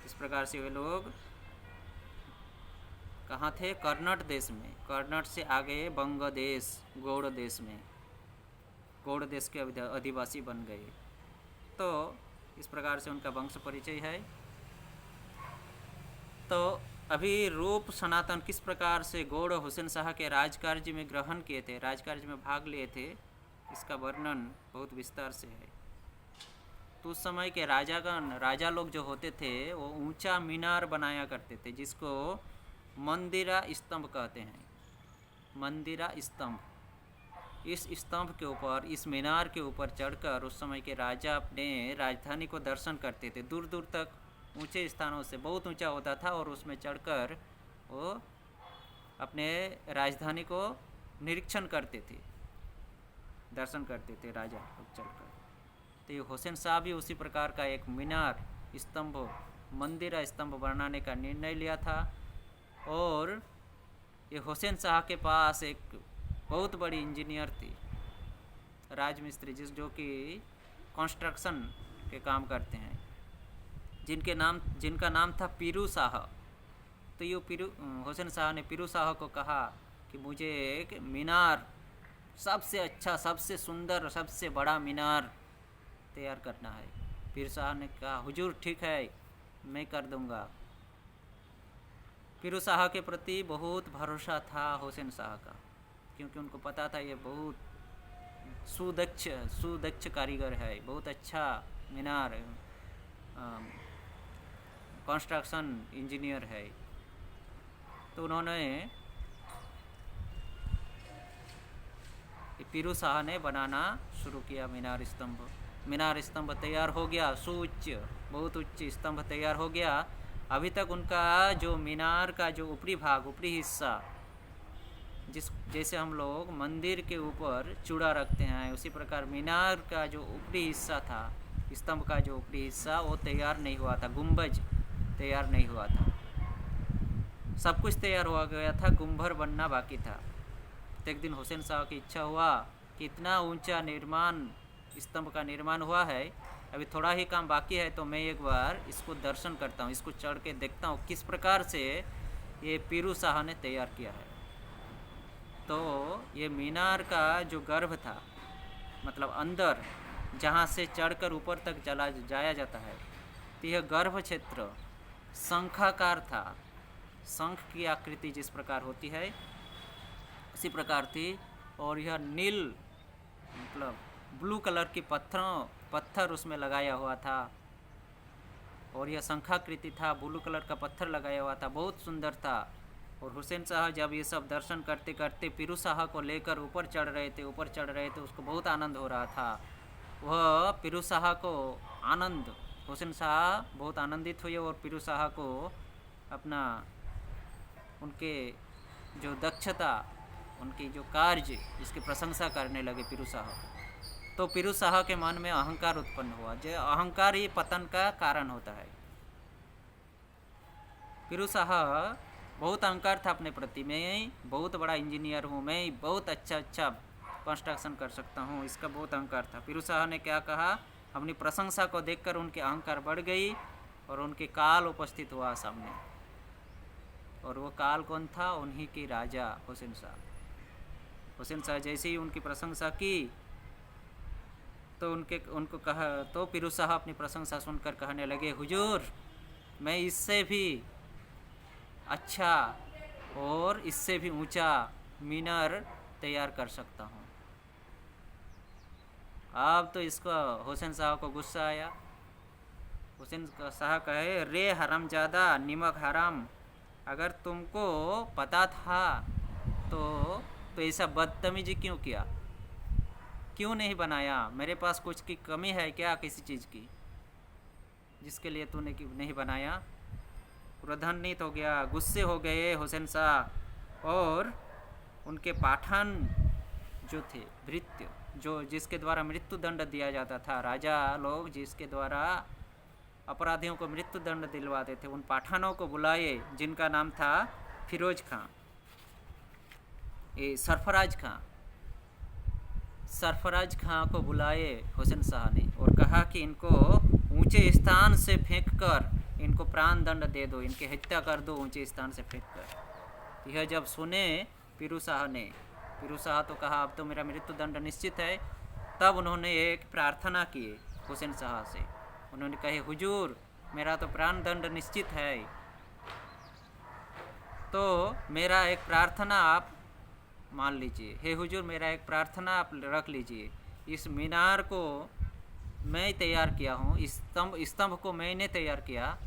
इस प्रकार से वे लोग कहाँ थे? कर्नाटक देश में। कर्नाटक से आगे बंग देश, गौड़ देश में, गौड़ देश के अधिवासी बन गए। तो इस प्रकार से उनका वंश परिचय है। तो अभी रूप सनातन किस प्रकार से गौड़ हुसैन शाह के राजकार्य में ग्रहण किए थे, राजकार्य में भाग लिए थे, इसका वर्णन बहुत विस्तार से है। तो उस समय के राजागण, राजा लोग जो होते थे वो ऊंचा मीनार बनाया करते थे, जिसको मंदिरा स्तंभ कहते हैं। मंदिरा स्तंभ। इस स्तंभ के ऊपर, इस मीनार के ऊपर चढ़कर उस समय के राजा अपने राजधानी को दर्शन करते थे। दूर दूर तक ऊंचे स्थानों से, बहुत ऊंचा होता था, और उसमें चढ़कर वो अपने राजधानी को निरीक्षण करते थे, दर्शन करते थे राजा लोग चढ़कर। तो ये हुसैन शाह भी उसी प्रकार का एक मीनार स्तंभ, मंदिर स्तंभ बनाने का निर्णय लिया था। और ये हुसैन शाह के पास एक बहुत बड़ी इंजीनियर थी, राजमिस्त्री, जो कि कंस्ट्रक्शन के काम करते हैं, जिनका नाम था पीरू शाह। तो ये हुसैन शाह ने पीरू शाह को कहा कि मुझे एक मीनार, सबसे अच्छा, सबसे सुंदर, सबसे बड़ा मीनार तैयार करना है। पीरू शाह ने कहा, हुजूर ठीक है, मैं कर दूंगा। पीरू शाह के प्रति बहुत भरोसा था हुसैन शाह का, क्योंकि उनको पता था ये बहुत सुदक्ष कारीगर है, बहुत अच्छा मीनार कंस्ट्रक्शन इंजीनियर है। तो उन्होंने, पीरू शाह ने बनाना शुरू किया मीनार स्तंभ। मीनार स्तंभ तैयार हो गया, सुउच्च, बहुत उच्च स्तंभ तैयार हो गया। अभी तक उनका जो मीनार का जो ऊपरी भाग, ऊपरी हिस्सा, जैसे हम लोग मंदिर के ऊपर चूड़ा रखते हैं, उसी प्रकार मीनार का जो ऊपरी हिस्सा था, स्तंभ का जो ऊपरी हिस्सा, वो तैयार नहीं हुआ था, गुंबज तैयार नहीं हुआ था। सब कुछ तैयार हो गया था, गुंभर बनना बाकी था। तो एक दिन हुसैन शाह की इच्छा हुआ कि इतना ऊंचा निर्माण, स्तंभ का निर्माण हुआ है, अभी थोड़ा ही काम बाकी है, तो मैं एक बार इसको दर्शन करता हूँ, इसको चढ़ के देखता हूँ किस प्रकार से ये पीरू शाह ने तैयार किया है। तो ये मीनार का जो गर्भ था, मतलब अंदर जहाँ से चढ़कर ऊपर तक जाया जाता है, तो यह गर्भ क्षेत्र शंखाकार था। शंख की आकृति जिस प्रकार होती है उसी प्रकार थी। और यह नील, मतलब ब्लू कलर की पत्थर उसमें लगाया हुआ था, और यह शंखाकृति था, ब्लू कलर का पत्थर लगाया हुआ था, बहुत सुंदर था। और हुसैन शाह जब ये सब दर्शन करते करते पीरू शाह को लेकर ऊपर चढ़ रहे थे, उसको बहुत आनंद हो रहा था। वह पीरू शाह को आनंद, हुसैन शाह बहुत आनंदित हुए और पीरू शाह को अपना, उनके जो दक्षता, उनकी जो कार्य, इसकी प्रशंसा करने लगे पीरू शाह को। तो पीरू शाह के मन में अहंकार उत्पन्न हुआ। जो अहंकार ही पतन का कारण होता है। पीरू शाह बहुत अहंकार था अपने प्रति, मैं बहुत बड़ा इंजीनियर हूँ, मैं बहुत अच्छा कंस्ट्रक्शन कर सकता हूँ, इसका बहुत अहंकार था। पीरू शाह ने क्या कहा, अपनी प्रशंसा को देखकर उनके अहंकार बढ़ गई और उनके काल उपस्थित हुआ सामने। और वो काल कौन था? उन्हीं के राजा हुसैन शाह। हुसैन शाह जैसे ही उनकी प्रशंसा की तो उनको कहा, तो पीरू शाह अपनी प्रशंसा सुनकर कहने लगे, हुजूर मैं इससे भी अच्छा और इससे भी ऊंचा मीनार तैयार कर सकता हूँ। अब तो इसको हुसैन शाह को गुस्सा आया। हुसैन शाह कहे, रे हरामजादा, निमक हराम, अगर तुमको पता था तो ऐसा बदतमीजी क्यों किया, क्यों नहीं बनाया? मेरे पास कुछ की कमी है क्या किसी चीज़ की, जिसके लिए तूने नहीं बनाया? क्रोधान्वित हो गया, गुस्से हो गए हुसैन शाह। और उनके पाठान जो थे, भृत्य, जो जिसके द्वारा मृत्यु दंड दिया जाता था, राजा लोग जिसके द्वारा अपराधियों को मृत्यु दंड दिलवाते थे, उन पठानों को बुलाए जिनका नाम था फिरोज खां, सरफराज खां। सरफराज खां को बुलाए हुसैन शाह ने और कहा कि इनको ऊंचे स्थान से फेंककर इनको प्राण दंड दे दो, इनकी हत्या कर दो ऊंचे स्थान से फेंककर। यह जब सुने पीरू शाह तो कहा अब तो मेरा मृत्यु दंड निश्चित है। तब उन्होंने एक प्रार्थना की हुसैन शाह से। उन्होंने कहे हुजूर मेरा तो प्राण दंड निश्चित है, तो मेरा एक प्रार्थना आप मान लीजिए। हे हुजूर मेरा एक प्रार्थना आप रख लीजिए। इस मीनार को मैं तैयार किया हूँ, इस स्तंभ को मैंने तैयार किया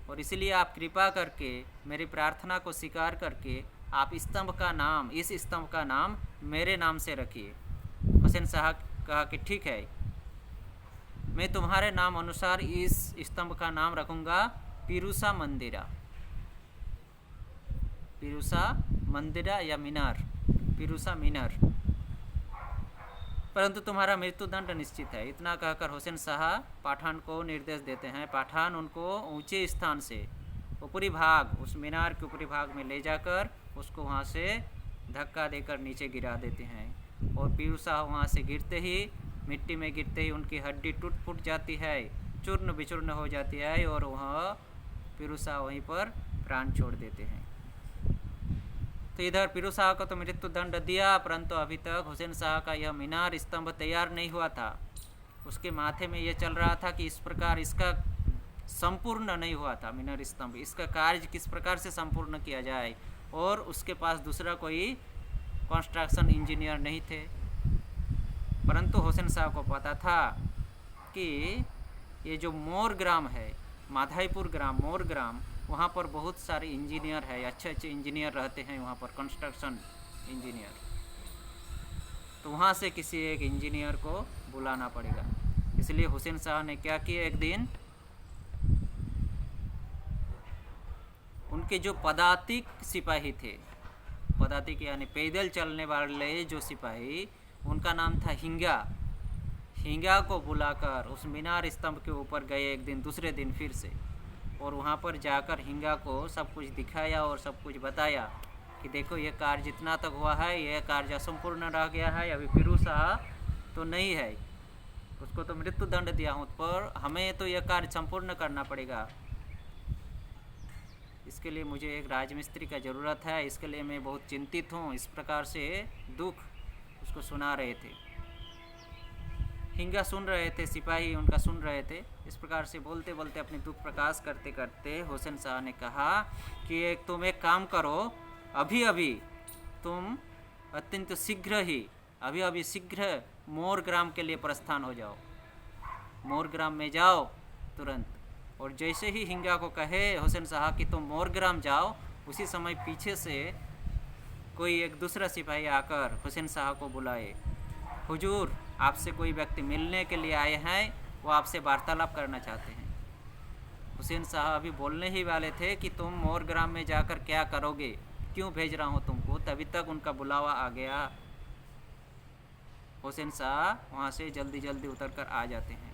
और इसलिए आप कृपा करके मेरी प्रार्थना को स्वीकार करके आप इस स्तंभ का नाम मेरे नाम से रखिए। हुसैन शाह कहा कि ठीक है, मैं तुम्हारे नाम अनुसार इस स्तंभ का नाम रखूँगा पीरूसा मंदिरा या मीनार, पीरूसा मीनार, परंतु तुम्हारा मृत्यु दंड निश्चित है। इतना कहकर हुसैन शाह पठान को निर्देश देते हैं। पठान उनको ऊंचे स्थान से ऊपरी भाग, उस मीनार के ऊपरी भाग में ले जाकर उसको वहाँ से धक्का देकर नीचे गिरा देते हैं और पीरू शाह वहाँ से मिट्टी में गिरते ही उनकी हड्डी टूट फूट जाती है, चूर्ण विचूर्ण हो जाती है और वह पीरू शाह वहीं पर प्राण छोड़ देते हैं। तो इधर पीरू शाह को तो मृत्यु दंड दिया, परंतु अभी तक हुसैन शाह का यह मीनार स्तंभ तैयार नहीं हुआ था। उसके माथे में यह चल रहा था कि इस प्रकार इसका संपूर्ण नहीं हुआ था मीनार स्तंभ, इसका कार्य किस प्रकार से संपूर्ण किया जाए, और उसके पास दूसरा कोई कंस्ट्रक्शन इंजीनियर नहीं थे। परंतु हुसैन शाह को पता था कि ये जो मोर ग्राम है, माधाईपुर ग्राम, मोर ग्राम, वहाँ पर बहुत सारे इंजीनियर है, अच्छे अच्छे इंजीनियर रहते हैं वहाँ पर, कंस्ट्रक्शन इंजीनियर। तो वहाँ से किसी एक इंजीनियर को बुलाना पड़ेगा। इसलिए हुसैन शाह ने क्या किया, एक दिन उनके जो पदातिक सिपाही थे, पदातिक यानी पैदल चलने वाले जो सिपाही, उनका नाम था हिंगा को बुलाकर उस मीनार स्तंभ के ऊपर गए एक दिन, दूसरे दिन फिर से, और वहाँ पर जाकर हिंगा को सब कुछ दिखाया और सब कुछ बताया कि देखो ये कार्य जितना तक हुआ है, यह कार्य असंपूर्ण रह गया है, अभी पीरू शाह तो नहीं है, उसको तो मृत्यु दंड दिया हूँ, पर हमें तो यह कार्य संपूर्ण करना पड़ेगा। इसके लिए मुझे एक राजमिस्त्री का ज़रूरत है, इसके लिए मैं बहुत चिंतित हूँ। इस प्रकार से दुख उसको सुना रहे थे। हिंगा सुन रहे थे, सिपाही उनका सुन रहे थे। इस प्रकार से बोलते बोलते अपने दुख प्रकाश करते करते हुसैन शाह ने कहा कि तुम एक काम करो, अभी तुम अत्यंत शीघ्र मोर ग्राम के लिए प्रस्थान हो जाओ, मोर ग्राम में जाओ तुरंत। और जैसे ही हिंगा को कहे हुसैन शाह कि तुम मोर ग्राम जाओ, उसी समय पीछे से कोई एक दूसरा सिपाही आकर हुसैन शाह को बुलाए, हुजूर आपसे कोई व्यक्ति मिलने के लिए आए हैं, वो आपसे वार्तालाप करना चाहते हैं। हुसैन शाह अभी बोलने ही वाले थे कि तुम मोर ग्राम में जाकर क्या करोगे, क्यों भेज रहा हूँ तुमको, तभी तक उनका बुलावा आ गया। हुसैन शाह वहाँ से जल्दी जल्दी उतर कर आ जाते हैं।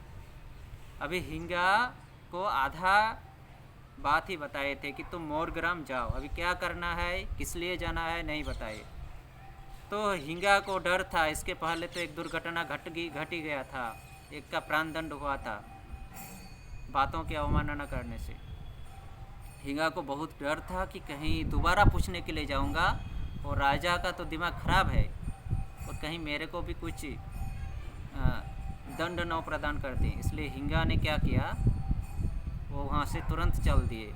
अभी हिंगा को आधा बात ही बताए थे कि तुम मोर ग्राम जाओ, अभी क्या करना है, किस लिए जाना है, नहीं बताए। तो हिंगा को डर था, इसके पहले तो एक दुर्घटना घट ही गया था, एक का प्राण दंड हुआ था बातों की अवमानना करने से। हिंगा को बहुत डर था कि कहीं दोबारा पूछने के लिए जाऊंगा और राजा का तो दिमाग खराब है और कहीं मेरे को भी कुछ दंड न प्रदान कर दें। इसलिए हिंगा ने क्या किया, वो वहाँ से तुरंत चल दिए।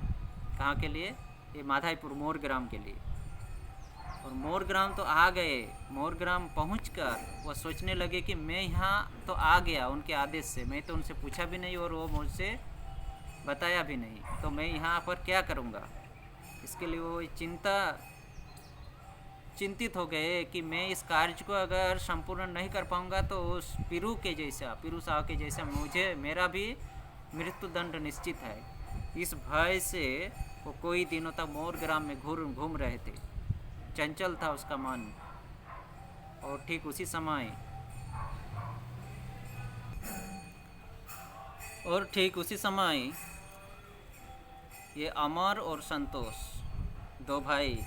कहाँ के लिए, ये माधाईपुर मोर ग्राम के लिए। और मोर ग्राम तो आ गए। मोर ग्राम पहुंचकर वो सोचने लगे कि मैं यहाँ तो आ गया उनके आदेश से, मैं तो उनसे पूछा भी नहीं और वो मुझसे बताया भी नहीं, तो मैं यहाँ पर क्या करूँगा। इसके लिए वो चिंतित हो गए कि मैं इस कार्य को अगर संपूर्ण नहीं कर पाऊँगा तो उस पीरू शाह के जैसा मेरा भी मृत्यु दंड निश्चित है। इस भय से वो कोई दिनों तक मोर ग्राम में घूम रहे थे। चंचल था उसका मन। और ठीक उसी समय ये अमर और संतोष दो भाई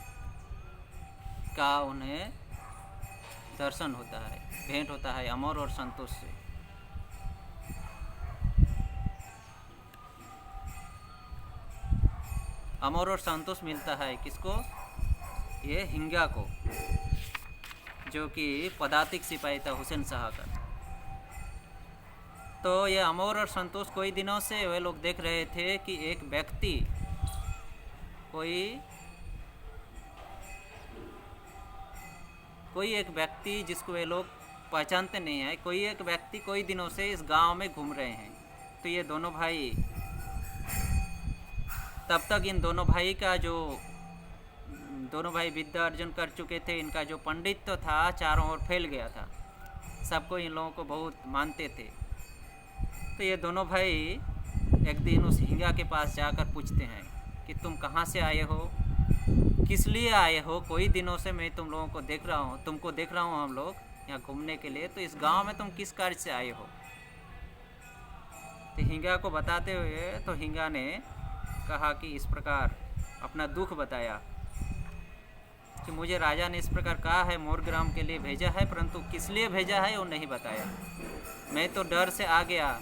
का उन्हें दर्शन होता है, भेंट होता है अमर और संतोष से। अमर और संतोष मिलता है किसको? ये हिंगा को, जो कि पदातिक सिपाही था हुसैन शाह का। तो ये अमर और संतोष कोई दिनों से वे लोग देख रहे थे कि एक व्यक्ति कोई एक व्यक्ति जिसको वे लोग पहचानते नहीं है, कोई एक व्यक्ति कोई दिनों से इस गांव में घूम रहे हैं। तो ये दोनों भाई, तब तक इन दोनों भाई विद्या अर्जन कर चुके थे। इनका जो पंडित्व था चारों ओर फैल गया था, सबको इन लोगों को बहुत मानते थे। तो ये दोनों भाई एक दिन उस हिंगा के पास जाकर पूछते हैं कि तुम कहाँ से आए हो, किस लिए आए हो? कोई दिनों से मैं तुम लोगों को देख रहा हूँ, तुमको देख रहा हूँ हम लोग यहाँ घूमने के लिए, तो इस गांव में तुम किस कार्य से आए हो? तो हिंगा को बताते हुए तो हिंगा ने कहा कि इस प्रकार अपना दुख बताया कि मुझे राजा ने इस प्रकार कहा है, मोरग्राम के लिए भेजा है, परंतु किस लिए भेजा है वो नहीं बताया। मैं तो डर से आ गया,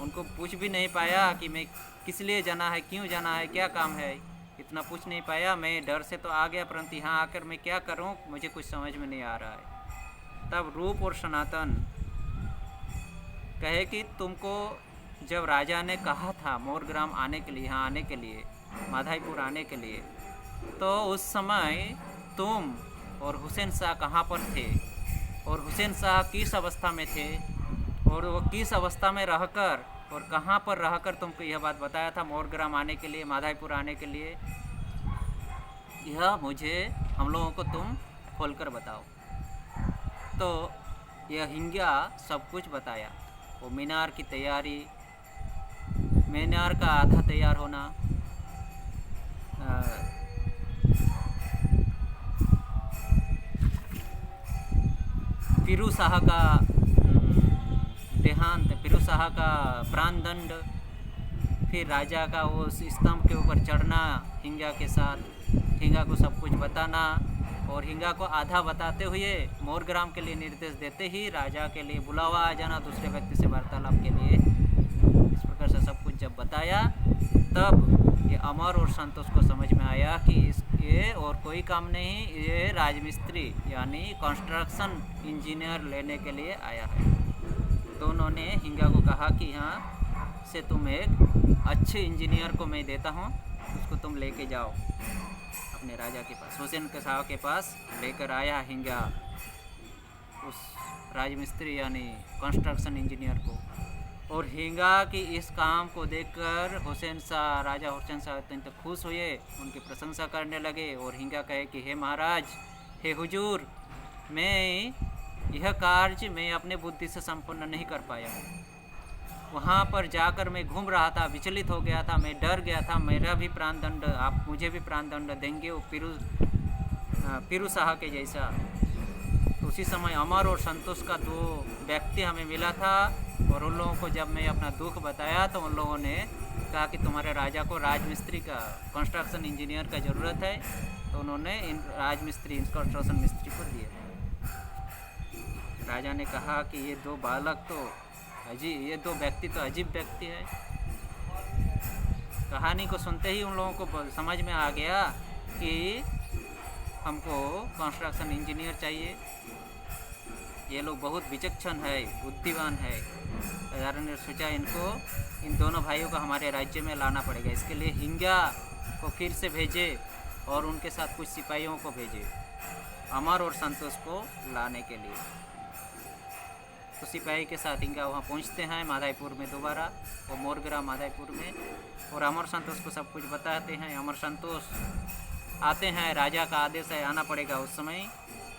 उनको पूछ भी नहीं पाया कि मैं किस लिए जाना है, क्यों जाना है, क्या काम है, इतना पूछ नहीं पाया। मैं डर से तो आ गया, परंतु यहाँ आकर मैं क्या करूँ मुझे कुछ समझ में नहीं आ रहा है। तब रूप और सनातन कहे कि तुमको जब राजा ने कहा था मोरग्राम आने के लिए, यहाँ आने के लिए, माधाईपुर आने के लिए, तो उस समय तुम और हुसैन शाह कहाँ पर थे और हुसैन शाह किस अवस्था में थे और वो किस अवस्था में रहकर और कहाँ पर रहकर तुमको यह बात बताया था मोरग्राम आने के लिए, माधाईपुर आने के लिए, यह मुझे हम लोगों को तुम खोलकर बताओ। तो यह हिंगा सब कुछ बताया, वो मीनार की तैयारी, मीनार का आधा तैयार होना, फिरू शाह का देहांत, फिरू शाह का प्राण दंड, फिर राजा का वो स्तंभ के ऊपर चढ़ना हिंगा के साथ, हिंगा को सब कुछ बताना और हिंगा को आधा बताते हुए मोरग्राम के लिए निर्देश देते ही राजा के लिए बुलावा आ जाना दूसरे व्यक्ति से वार्तालाप के लिए। इस प्रकार से सब कुछ जब बताया तब ये अमर और संतोष को समझ में आया कि ये और कोई काम नहीं, ये राजमिस्त्री यानी कंस्ट्रक्शन इंजीनियर लेने के लिए आया है। तो उन्होंने हिंगा को कहा कि यहाँ से तुम एक अच्छे इंजीनियर को मैं देता हूँ, उसको तुम लेके जाओ अपने राजा के पास। हुसैन के शाह के पास लेकर आया हिंगा उस राजमिस्त्री यानी कंस्ट्रक्शन इंजीनियर को। और हिंगा की इस काम को देखकर राजा हुसैन शाह अत्यंत खुश हुए, उनकी प्रशंसा करने लगे। और हिंगा कहे कि हे महाराज, हे हुजूर, मैं यह कार्य मैं अपने बुद्धि से संपन्न नहीं कर पाया हूँ। वहाँ पर जाकर मैं घूम रहा था, विचलित हो गया था, मैं डर गया था, मेरा भी प्राणदंड, आप मुझे भी प्राणदंड देंगे वो फिरू शाह के जैसा। तो उसी समय अमर और संतोष का दो व्यक्ति हमें मिला था और उन लोगों को जब मैं अपना दुख बताया तो उन लोगों ने कहा कि तुम्हारे राजा को राजमिस्त्री का, कंस्ट्रक्शन इंजीनियर का ज़रूरत है। तो उन्होंने इन कंस्ट्रक्शन मिस्त्री को दिए। राजा ने कहा कि ये दो व्यक्ति तो अजीब व्यक्ति है। कहानी को सुनते ही उन लोगों को समझ में आ गया कि हमको कंस्ट्रक्शन इंजीनियर चाहिए। ये लोग बहुत विचक्षण है, बुद्धिमान है। राजा ने सोचा इन दोनों भाइयों को हमारे राज्य में लाना पड़ेगा। इसके लिए हिंगा को फिर से भेजे और उनके साथ कुछ सिपाहियों को भेजे अमर और संतोष को लाने के लिए। तो सिपाही के साथ हिंगा वहाँ पहुँचते हैं माधाईपुर में दोबारा, वो मोरग्राम माधाईपुर में, और अमर संतोष को सब कुछ बताते हैं। अमर संतोष आते हैं, राजा का आदेश है आना पड़ेगा। उस समय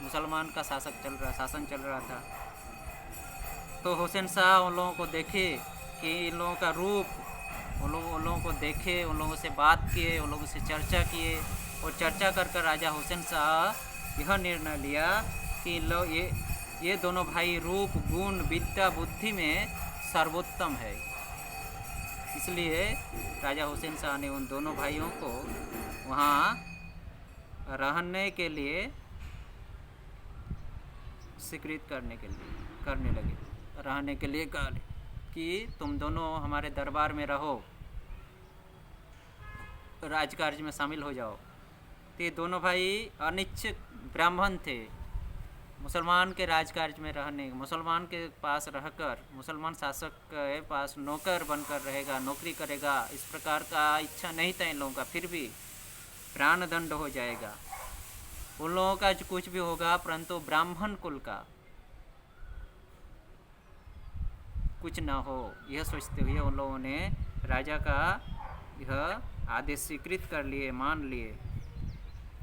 मुसलमान का शासन चल रहा था। तो हुसैन शाह उन लोगों को देखे कि इन लोगों का रूप, उन लोगों को देखे, उन लोगों से बात किए, उन लोगों से चर्चा किए और चर्चा कर राजा हुसैन शाह यह निर्णय लिया कि ये दोनों भाई रूप गुण विद्या बुद्धि में सर्वोत्तम है। इसलिए राजा हुसैन शाह ने उन दोनों भाइयों को वहाँ रहने के लिए स्वीकृत करने लगे, रहने के लिए कहा कि तुम दोनों हमारे दरबार में रहो, राजकार्य में शामिल हो जाओ। तो ये दोनों भाई अनिच्छुक ब्राह्मण थे, मुसलमान के राजकार्य में रहने, मुसलमान के पास रहकर मुसलमान शासक के पास नौकर बनकर रहेगा, नौकरी करेगा, इस प्रकार का इच्छा नहीं था इन लोगों का। फिर भी प्राणदंड हो जाएगा, उन लोगों का जो कुछ भी होगा, परंतु ब्राह्मण कुल का कुछ ना हो, यह सोचते हुए उन लोगों ने राजा का यह आदेश स्वीकृत कर लिए, मान लिए।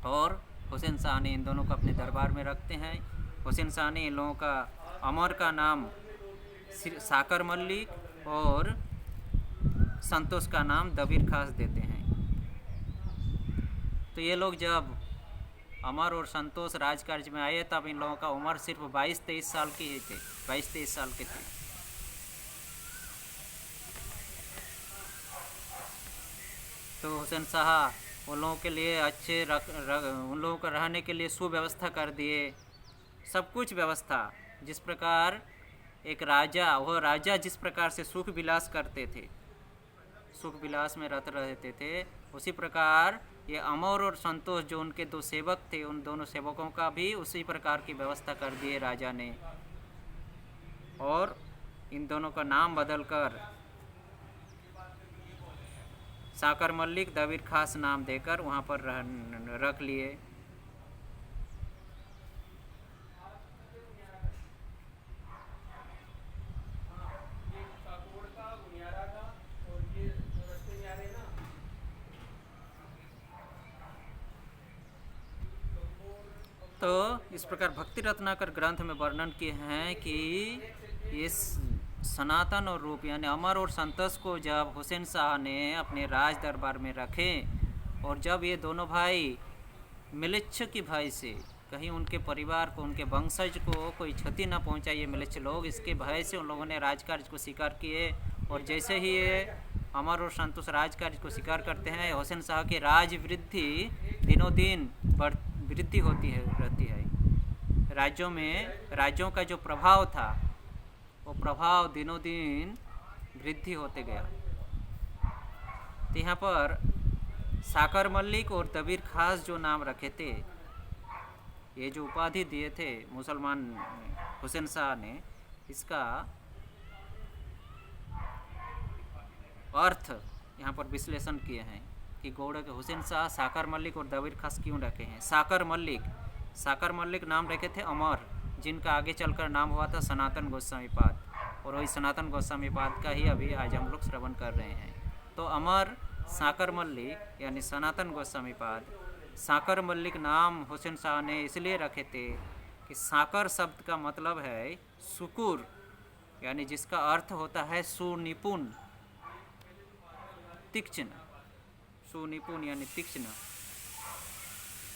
और हुसैन शाह ने इन दोनों को अपने दरबार में रखते हैं। हुसैन शाह ने इन लोगों का अमर का नाम साकर मल्लिक और संतोष का नाम दबीर खास देते हैं। तो ये लोग जब अमर और संतोष राजकार्य में आए तब इन लोगों का उम्र सिर्फ 22-23 साल की ही थे, 22-23 साल के थे। तो हुसैन शाह उन लोगों के लिए अच्छे उन लोगों को रहने के लिए सुव्यवस्था कर दिए, सब कुछ व्यवस्था। जिस प्रकार एक राजा, वह राजा जिस प्रकार से सुख विलास करते थे, सुख विलास में रत रहते थे, उसी प्रकार ये अमर और संतोष जो उनके दो सेवक थे, उन दोनों सेवकों का भी उसी प्रकार की व्यवस्था कर दिए राजा ने। और इन दोनों का नाम बदलकर साकर मल्लिक दबीर खास नाम देकर वहाँ पर रख लिए। तो इस प्रकार भक्ति रत्नाकर ग्रंथ में वर्णन किए हैं कि इस सनातन और रूप यानी अमर और संतोष को जब हुसैन शाह ने अपने राज दरबार में रखे, और जब ये दोनों भाई मिलिच्छ की भय से कहीं उनके परिवार को, उनके वंशज को कोई क्षति न पहुंचाए ये मिलिच्छ लोग, इसके भय से उन लोगों ने राजकार्य को स्वीकार किए। और जैसे ही ये अमर और संतोष राजकार्य को स्वीकार करते हैं, हुसैन शाह की राज वृद्धि दिनों दिन वृद्धि होती रहती है। राज्यों का जो प्रभाव था, वो प्रभाव दिनों दिन वृद्धि होते गया। तो यहाँ पर साकर मल्लिक और दबीर खास जो नाम रखे थे, ये जो उपाधि दिए थे मुसलमान हुसैन शाह ने, इसका अर्थ यहाँ पर विश्लेषण किए हैं कि गौड़ के हुसैन शाह साकर मल्लिक और दबीर खास क्यों रखे हैं। साकर मल्लिक नाम रखे थे अमर, जिनका आगे चलकर नाम हुआ था सनातन गोस्वामी पाद, और वही सनातन गोस्वामी पाद का ही अभी आज हम लोग श्रवण कर रहे हैं। तो अमर साकर मल्लिक यानी सनातन गोस्वामी पाद, साकर मल्लिक नाम हुसैन शाह ने इसलिए रखे थे कि साकर शब्द का मतलब है सुकुर, यानी जिसका अर्थ होता है सुनिपुण, तीक्ष्ण, सुनिपुण यानी तीक्ष्ण,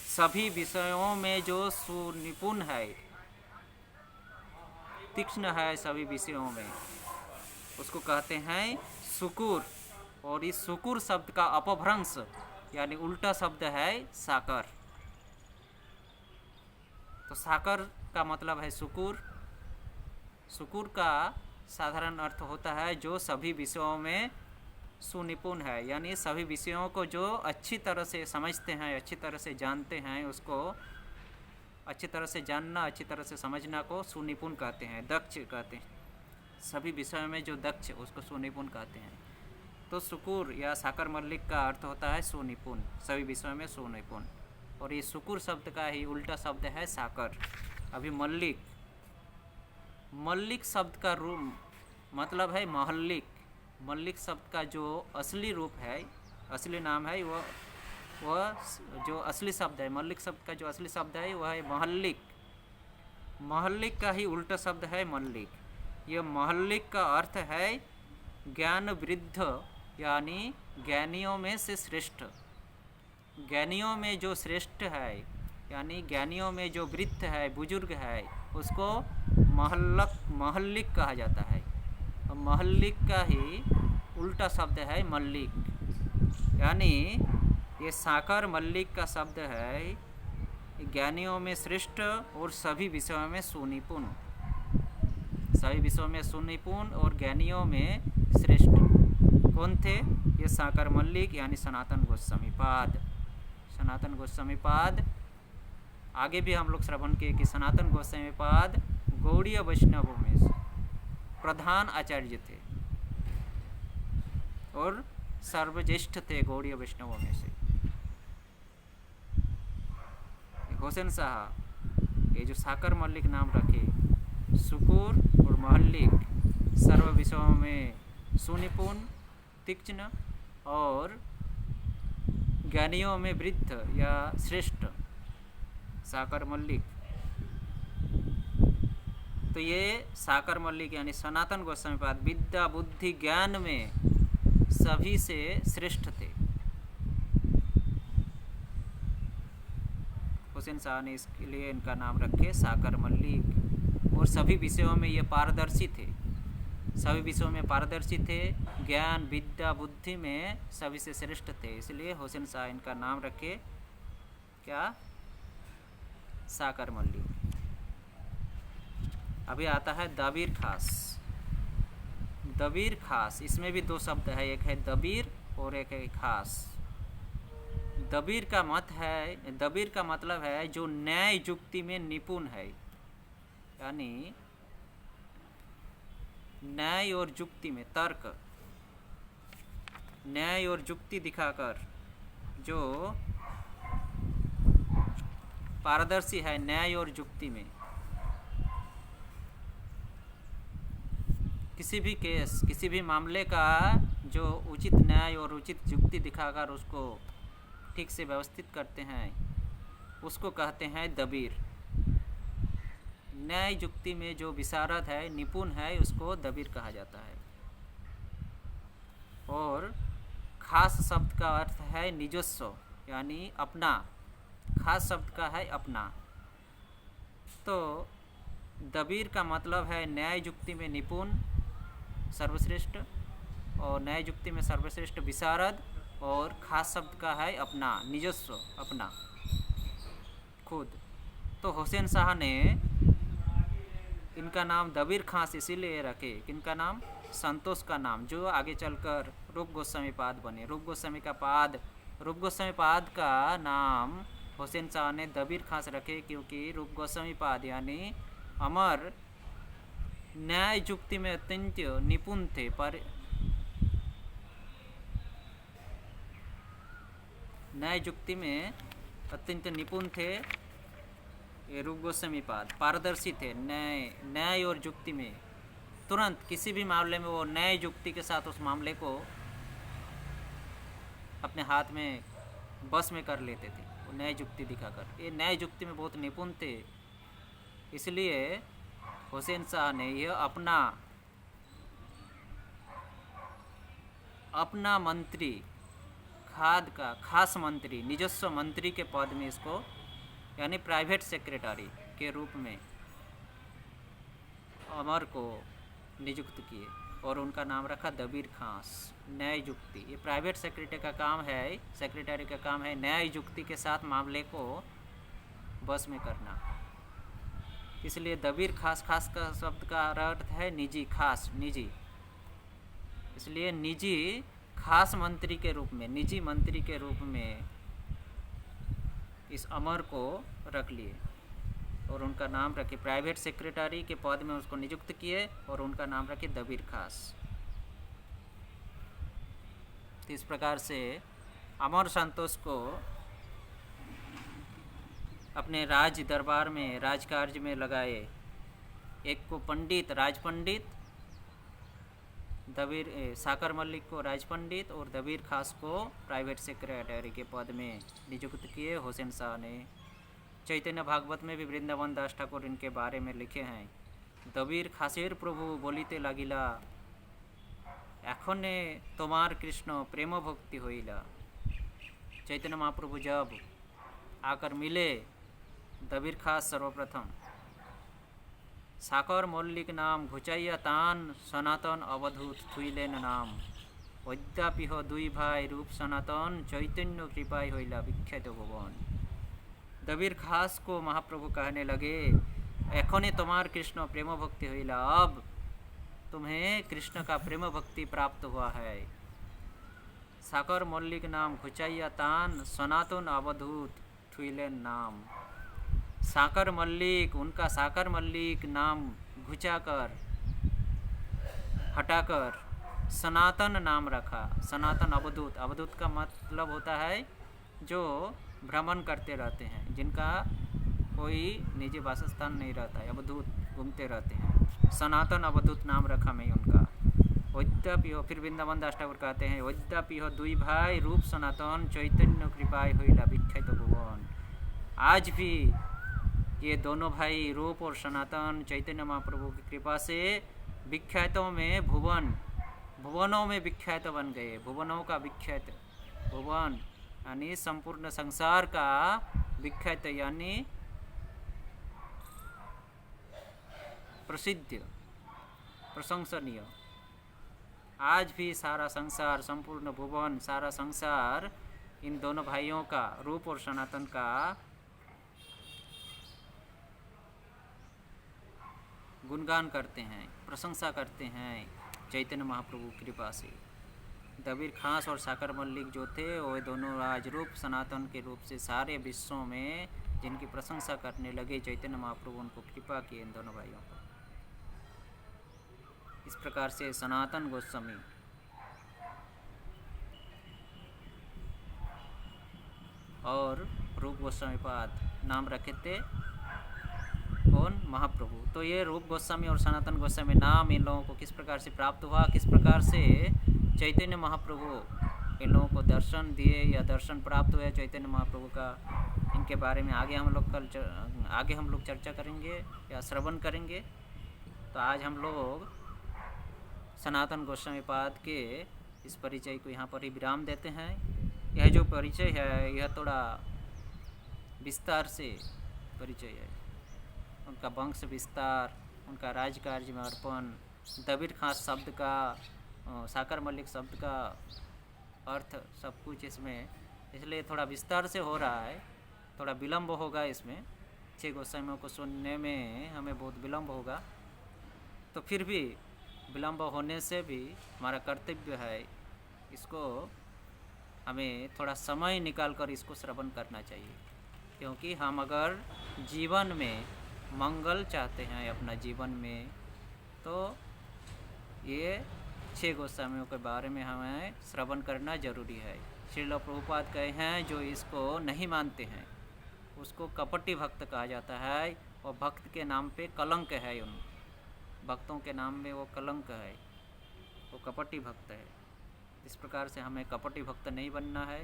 सभी विषयों में जो सुनिपुण है, तीक्ष्ण है सभी विषयों में, उसको कहते हैं सुकुर। और इस सुकुर शब्द का अपभ्रंश यानी उल्टा शब्द है साकर। तो साकर का मतलब है सुकुर। सुकुर का साधारण अर्थ होता है जो सभी विषयों में सुनिपुण है, यानी सभी विषयों को जो अच्छी तरह से समझते हैं, अच्छी तरह से जानते हैं, उसको अच्छी तरह से जानना, अच्छी तरह से समझना को सुनिपुण कहते हैं, दक्ष कहते हैं। सभी विषयों में जो दक्ष, उसको सुनिपुण कहते हैं। तो सुकुर या साकर मल्लिक का अर्थ होता है सुनिपुण, सभी विषयों में सुनिपुण। और ये सुकुर शब्द का ही उल्टा शब्द है साकर। अभी मल्लिक शब्द का रूप मतलब है महल्लिक। मल्लिक शब्द का जो असली रूप है, असली नाम है, वह जो असली शब्द है, मल्लिक शब्द का जो असली शब्द है वह है महल्लिक। महल्लिक का ही उल्टा शब्द है मल्लिक। यह महल्लिक का अर्थ है ज्ञान वृद्ध, यानी ज्ञानियों में से श्रेष्ठ। ज्ञानियों में जो श्रेष्ठ है यानी ज्ञानियों में जो वृद्ध है, बुजुर्ग है, उसको महल्लिक कहा जाता है। और महल्लिक का ही उल्टा शब्द है मल्लिक। यानी ये साकर मल्लिक का शब्द है ज्ञानियों में श्रेष्ठ और सभी विषयों में सुनिपुण, सभी विषयों में सुनिपुण और ज्ञानियों में श्रेष्ठ कौन थे? ये साकर मल्लिक यानी सनातन गोस्वामी पाद। सनातन गोस्वामी पाद आगे भी हम लोग श्रवण किए कि सनातन गोस्वामी पाद गौड़ीय वैष्णवों में प्रधान आचार्य थे और सर्वज्येष्ठ थे गौड़ीय वैष्णवों में से। हुसैन शाह ये जो साकर मल्लिक नाम रखे, सुकूर और महल्लिक सर्व विषयों में सुनिपुण, तीक्ष्ण और ज्ञानियों में वृद्ध या श्रेष्ठ, साकर मल्लिक। तो ये साकर मल्लिक यानी सनातन गोस्वामी पाद विद्या बुद्धि ज्ञान में सभी से श्रेष्ठ थे। हुसैन शाह ने इसके लिए इनका नाम रखे साकर मल्लिक। और सभी विषयों में ये पारदर्शी थे, सभी विषयों में पारदर्शी थे, ज्ञान विद्या बुद्धि में सभी से श्रेष्ठ थे, इसलिए हुसैन शाह इनका नाम रखे क्या? साकर मल्लिक। अभी आता है दबीर खास। दबीर खास, इसमें भी दो शब्द है, एक है दबीर और एक है खास। दबीर का मत है, दबीर का मतलब है जो न्याय युक्ति में निपुण है, यानी न्याय और युक्ति में, तर्क न्याय और युक्ति दिखाकर जो पारदर्शी है न्याय और युक्ति में, किसी भी केस, किसी भी मामले का जो उचित न्याय और उचित युक्ति दिखाकर उसको ठीक से व्यवस्थित करते हैं, उसको कहते हैं दबीर। न्याय युक्ति में जो विशारद है, निपुण है, उसको दबीर कहा जाता है। और खास शब्द का अर्थ है निजस्व, यानी अपना। खास शब्द का है अपना। तो दबीर का मतलब है न्याय युक्ति में निपुण, सर्वश्रेष्ठ, और न्याय युक्ति में सर्वश्रेष्ठ विशारद, और खास शब्द का है अपना, निजस्व, अपना, खुद। तो हुसैन शाह ने इनका नाम दबीर खास इसीलिए रखे, इनका नाम संतोष का नाम, जो आगे चलकर रूप गोस्वामी पाद बने। रूप गोस्वामी पाद का नाम हुसैन शाह ने दबीर खास रखे, क्योंकि रूप गोस्वामी पाद यानी अमर न्याय युक्ति में अत्यंत निपुण थे, पर न्याय युक्ति में अत्यंत निपुण थे। ये रूप गोस्वामी पाद पारदर्शी थे न्याय और युक्ति में। तुरंत किसी भी मामले में वो न्याय युक्ति के साथ उस मामले को अपने हाथ में बस में कर लेते थे, वो न्याय युक्ति दिखाकर। ये न्याय युक्ति में बहुत निपुण थे, इसलिए हुसैन शाह ने यह अपना मंत्री, खाद का खास मंत्री, निजस्व मंत्री के पद में इसको, यानी प्राइवेट सेक्रेटरी के रूप में अमर को नियुक्त किए और उनका नाम रखा दबीर खास। न्याय युक्ति, ये प्राइवेट सेक्रेटरी का काम है न्याय युक्ति के साथ मामले को बस में करना। इसलिए दबीर खास, खास का शब्द का अर्थ है निजी, खास, निजी। इसलिए निजी खास मंत्री के रूप में, निजी मंत्री के रूप में इस अमर को रख लिए और उनका नाम रखे, प्राइवेट सेक्रेटरी के पद में उसको नियुक्त किए और उनका नाम रखे दबीर खास। तो इस प्रकार से अमर संतोष को अपने राज दरबार में, राजकार्य में लगाए। एक को पंडित, राज पंडित, साकर मल्लिक को राज पंडित और दबीर खास को प्राइवेट सेक्रेटरी के पद में नियुक्त किए हुसैन शाह ने। चैतन्य भागवत में भी वृंदावन दास ठाकुर इनके बारे में लिखे हैं। दबीर खासेर प्रभु बोलिते लागिला, एखने तोमार कृष्ण प्रेम भक्ति होइला। चैतन्य महाप्रभु जब आकर मिले दबीर खास सर्वप्रथम साकर मल्लिक नाम घुचाइया तान सनातन अवधूत थुइलेन नाम অদ্যাপিহ দুই ভাই रूप सनातन चैतन्य कृपाई होइला विख्यात भुवन। दबीर खास को महाप्रभु कहने लगे, एखने तुम्हार कृष्ण प्रेम भक्ति होइला, अब तुम्हें कृष्ण का प्रेम भक्ति प्राप्त हुआ है। साकर मल्लिक नाम घुचाइया तान सनातन अवधूत थुइलेन नाम। साकर मल्लिक, उनका साकर मल्लिक नाम घुचाकर हटाकर सनातन नाम रखा। सनातन अवधूत, अवधूत का मतलब होता है जो भ्रमण करते रहते हैं, जिनका कोई निजी वासस्थान नहीं रहता है, अवधूत घूमते रहते हैं। सनातन अवधूत नाम रखा मैं उनका। वैद्यपि हो, फिर वृंदावन दास ठाकुर कहते हैं, वैद्यपि हो दुई भाई रूप सनातन चैतन्य कृपाई होइला विख्यात भुवन। आज भी ये दोनों भाई रूप और सनातन चैतन्य महाप्रभु की कृपा से विख्यातों में भुवनों में विख्यात बन गए। भुवनों का विख्यात, भुवन यानी संपूर्ण संसार का विख्यात यानी प्रसिद्ध, प्रशंसनीय। आज भी सारा संसार, संपूर्ण भुवन, सारा संसार इन दोनों भाइयों का, रूप और सनातन का गुणगान करते हैं, प्रशंसा करते हैं चैतन्य महाप्रभु की कृपा से। दबीर खास और साकर मल्लिक जो थे वो दोनों आज रूप सनातन के रूप से सारे विश्वों में जिनकी प्रशंसा करने लगे चैतन्य महाप्रभु, उनको कृपा किए इन दोनों भाइयों को। इस प्रकार से सनातन गोस्वामी और रूप गोस्वामी पाद नाम रखे थे कौन? महाप्रभु। तो ये रूप गोस्वामी और सनातन गोस्वामी नाम इन लोगों को किस प्रकार से प्राप्त हुआ, किस प्रकार से चैतन्य महाप्रभु इन लोगों को दर्शन दिए या दर्शन प्राप्त हुए चैतन्य महाप्रभु का, इनके बारे में आगे हम लोग चर्चा करेंगे या श्रवण करेंगे। तो आज हम लोग सनातन गोस्वामी पाद के इस परिचय को यहाँ पर ही विराम देते हैं। यह जो परिचय है यह थोड़ा विस्तार से परिचय है, उनका वंश विस्तार, उनका राजकार्य में अर्पण, दबीर खास शब्द का, साकर मल्लिक शब्द का अर्थ, सब कुछ इसमें, इसलिए थोड़ा विस्तार से हो रहा है, थोड़ा विलम्ब होगा इसमें। 6 गोस्वामियों को सुनने में हमें बहुत विलम्ब होगा, तो फिर भी विलम्ब होने से भी हमारा कर्तव्य है, इसको हमें थोड़ा समय निकाल कर इसको श्रवण करना चाहिए। क्योंकि हम अगर जीवन में मंगल चाहते हैं अपना जीवन में, तो ये 6 गोस्वामियों के बारे में हमें श्रवण करना जरूरी है। श्रील प्रभुपाद कहे हैं जो इसको नहीं मानते हैं उसको कपटी भक्त कहा जाता है, और भक्त के नाम पे कलंक है, उन भक्तों के नाम में वो कलंक है, वो कपटी भक्त है। इस प्रकार से हमें कपटी भक्त नहीं बनना है।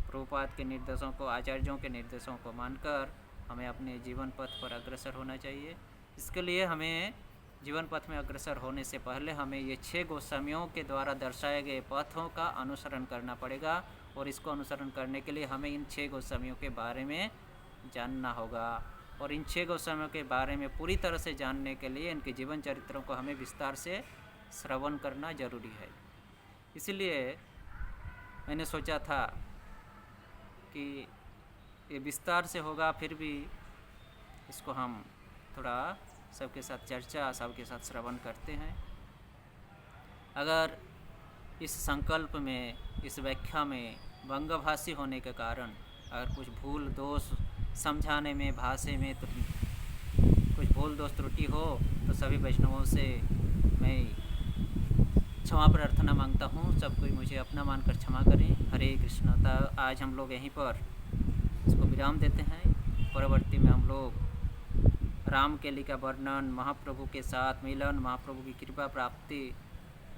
प्रभुपाद के निर्देशों को, आचार्यों के निर्देशों को मानकर हमें अपने जीवन पथ पर अग्रसर होना चाहिए। इसके लिए हमें जीवन पथ में अग्रसर होने से पहले हमें ये 6 गोस्वामियों के द्वारा दर्शाए गए पथों का अनुसरण करना पड़ेगा, और इसको अनुसरण करने के लिए हमें इन 6 गोस्वामियों के बारे में जानना होगा। और इन 6 गोस्वामियों के बारे में पूरी तरह से जानने के लिए इनके जीवन चरित्रों को हमें विस्तार से श्रवण करना जरूरी है। इसलिए मैंने सोचा था कि ये विस्तार से होगा, फिर भी इसको हम थोड़ा सबके साथ चर्चा, सबके साथ श्रवण करते हैं। अगर इस संकल्प में, इस व्याख्या में बंगभाषी होने के कारण अगर कुछ भूल दोष समझाने में, भाषा में तो कुछ भूल दोष त्रुटि हो, तो सभी वैष्णवों से मैं क्षमा प्रार्थना मांगता हूँ। सब कोई मुझे अपना मानकर क्षमा करें। हरे कृष्ण। आज हम लोग यहीं पर इसको विराम देते हैं। परवर्ती में हम लोग राम केली का वर्णन, महाप्रभु के साथ मिलन, महाप्रभु की कृपा प्राप्ति,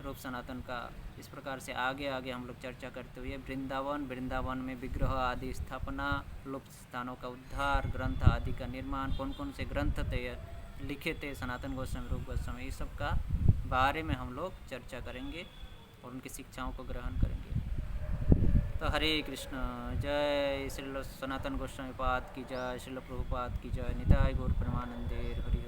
रूप सनातन का, इस प्रकार से आगे आगे हम लोग चर्चा करते हुए वृंदावन में विग्रह आदि स्थापना, लुप्त स्थानों का उद्धार, ग्रंथ आदि का निर्माण, कौन कौन से ग्रंथ थे लिखे थे सनातन गोस्वामी, रूप गोस्वामी, इस सब का बारे में हम लोग चर्चा करेंगे और उनकी शिक्षाओं को ग्रहण करेंगे। तो हरे कृष्ण। जय श्रील सनातन गोस्वामी पाद की जय, श्रील प्रभुपाद की जय, निताय गौर परमानंदे हरि।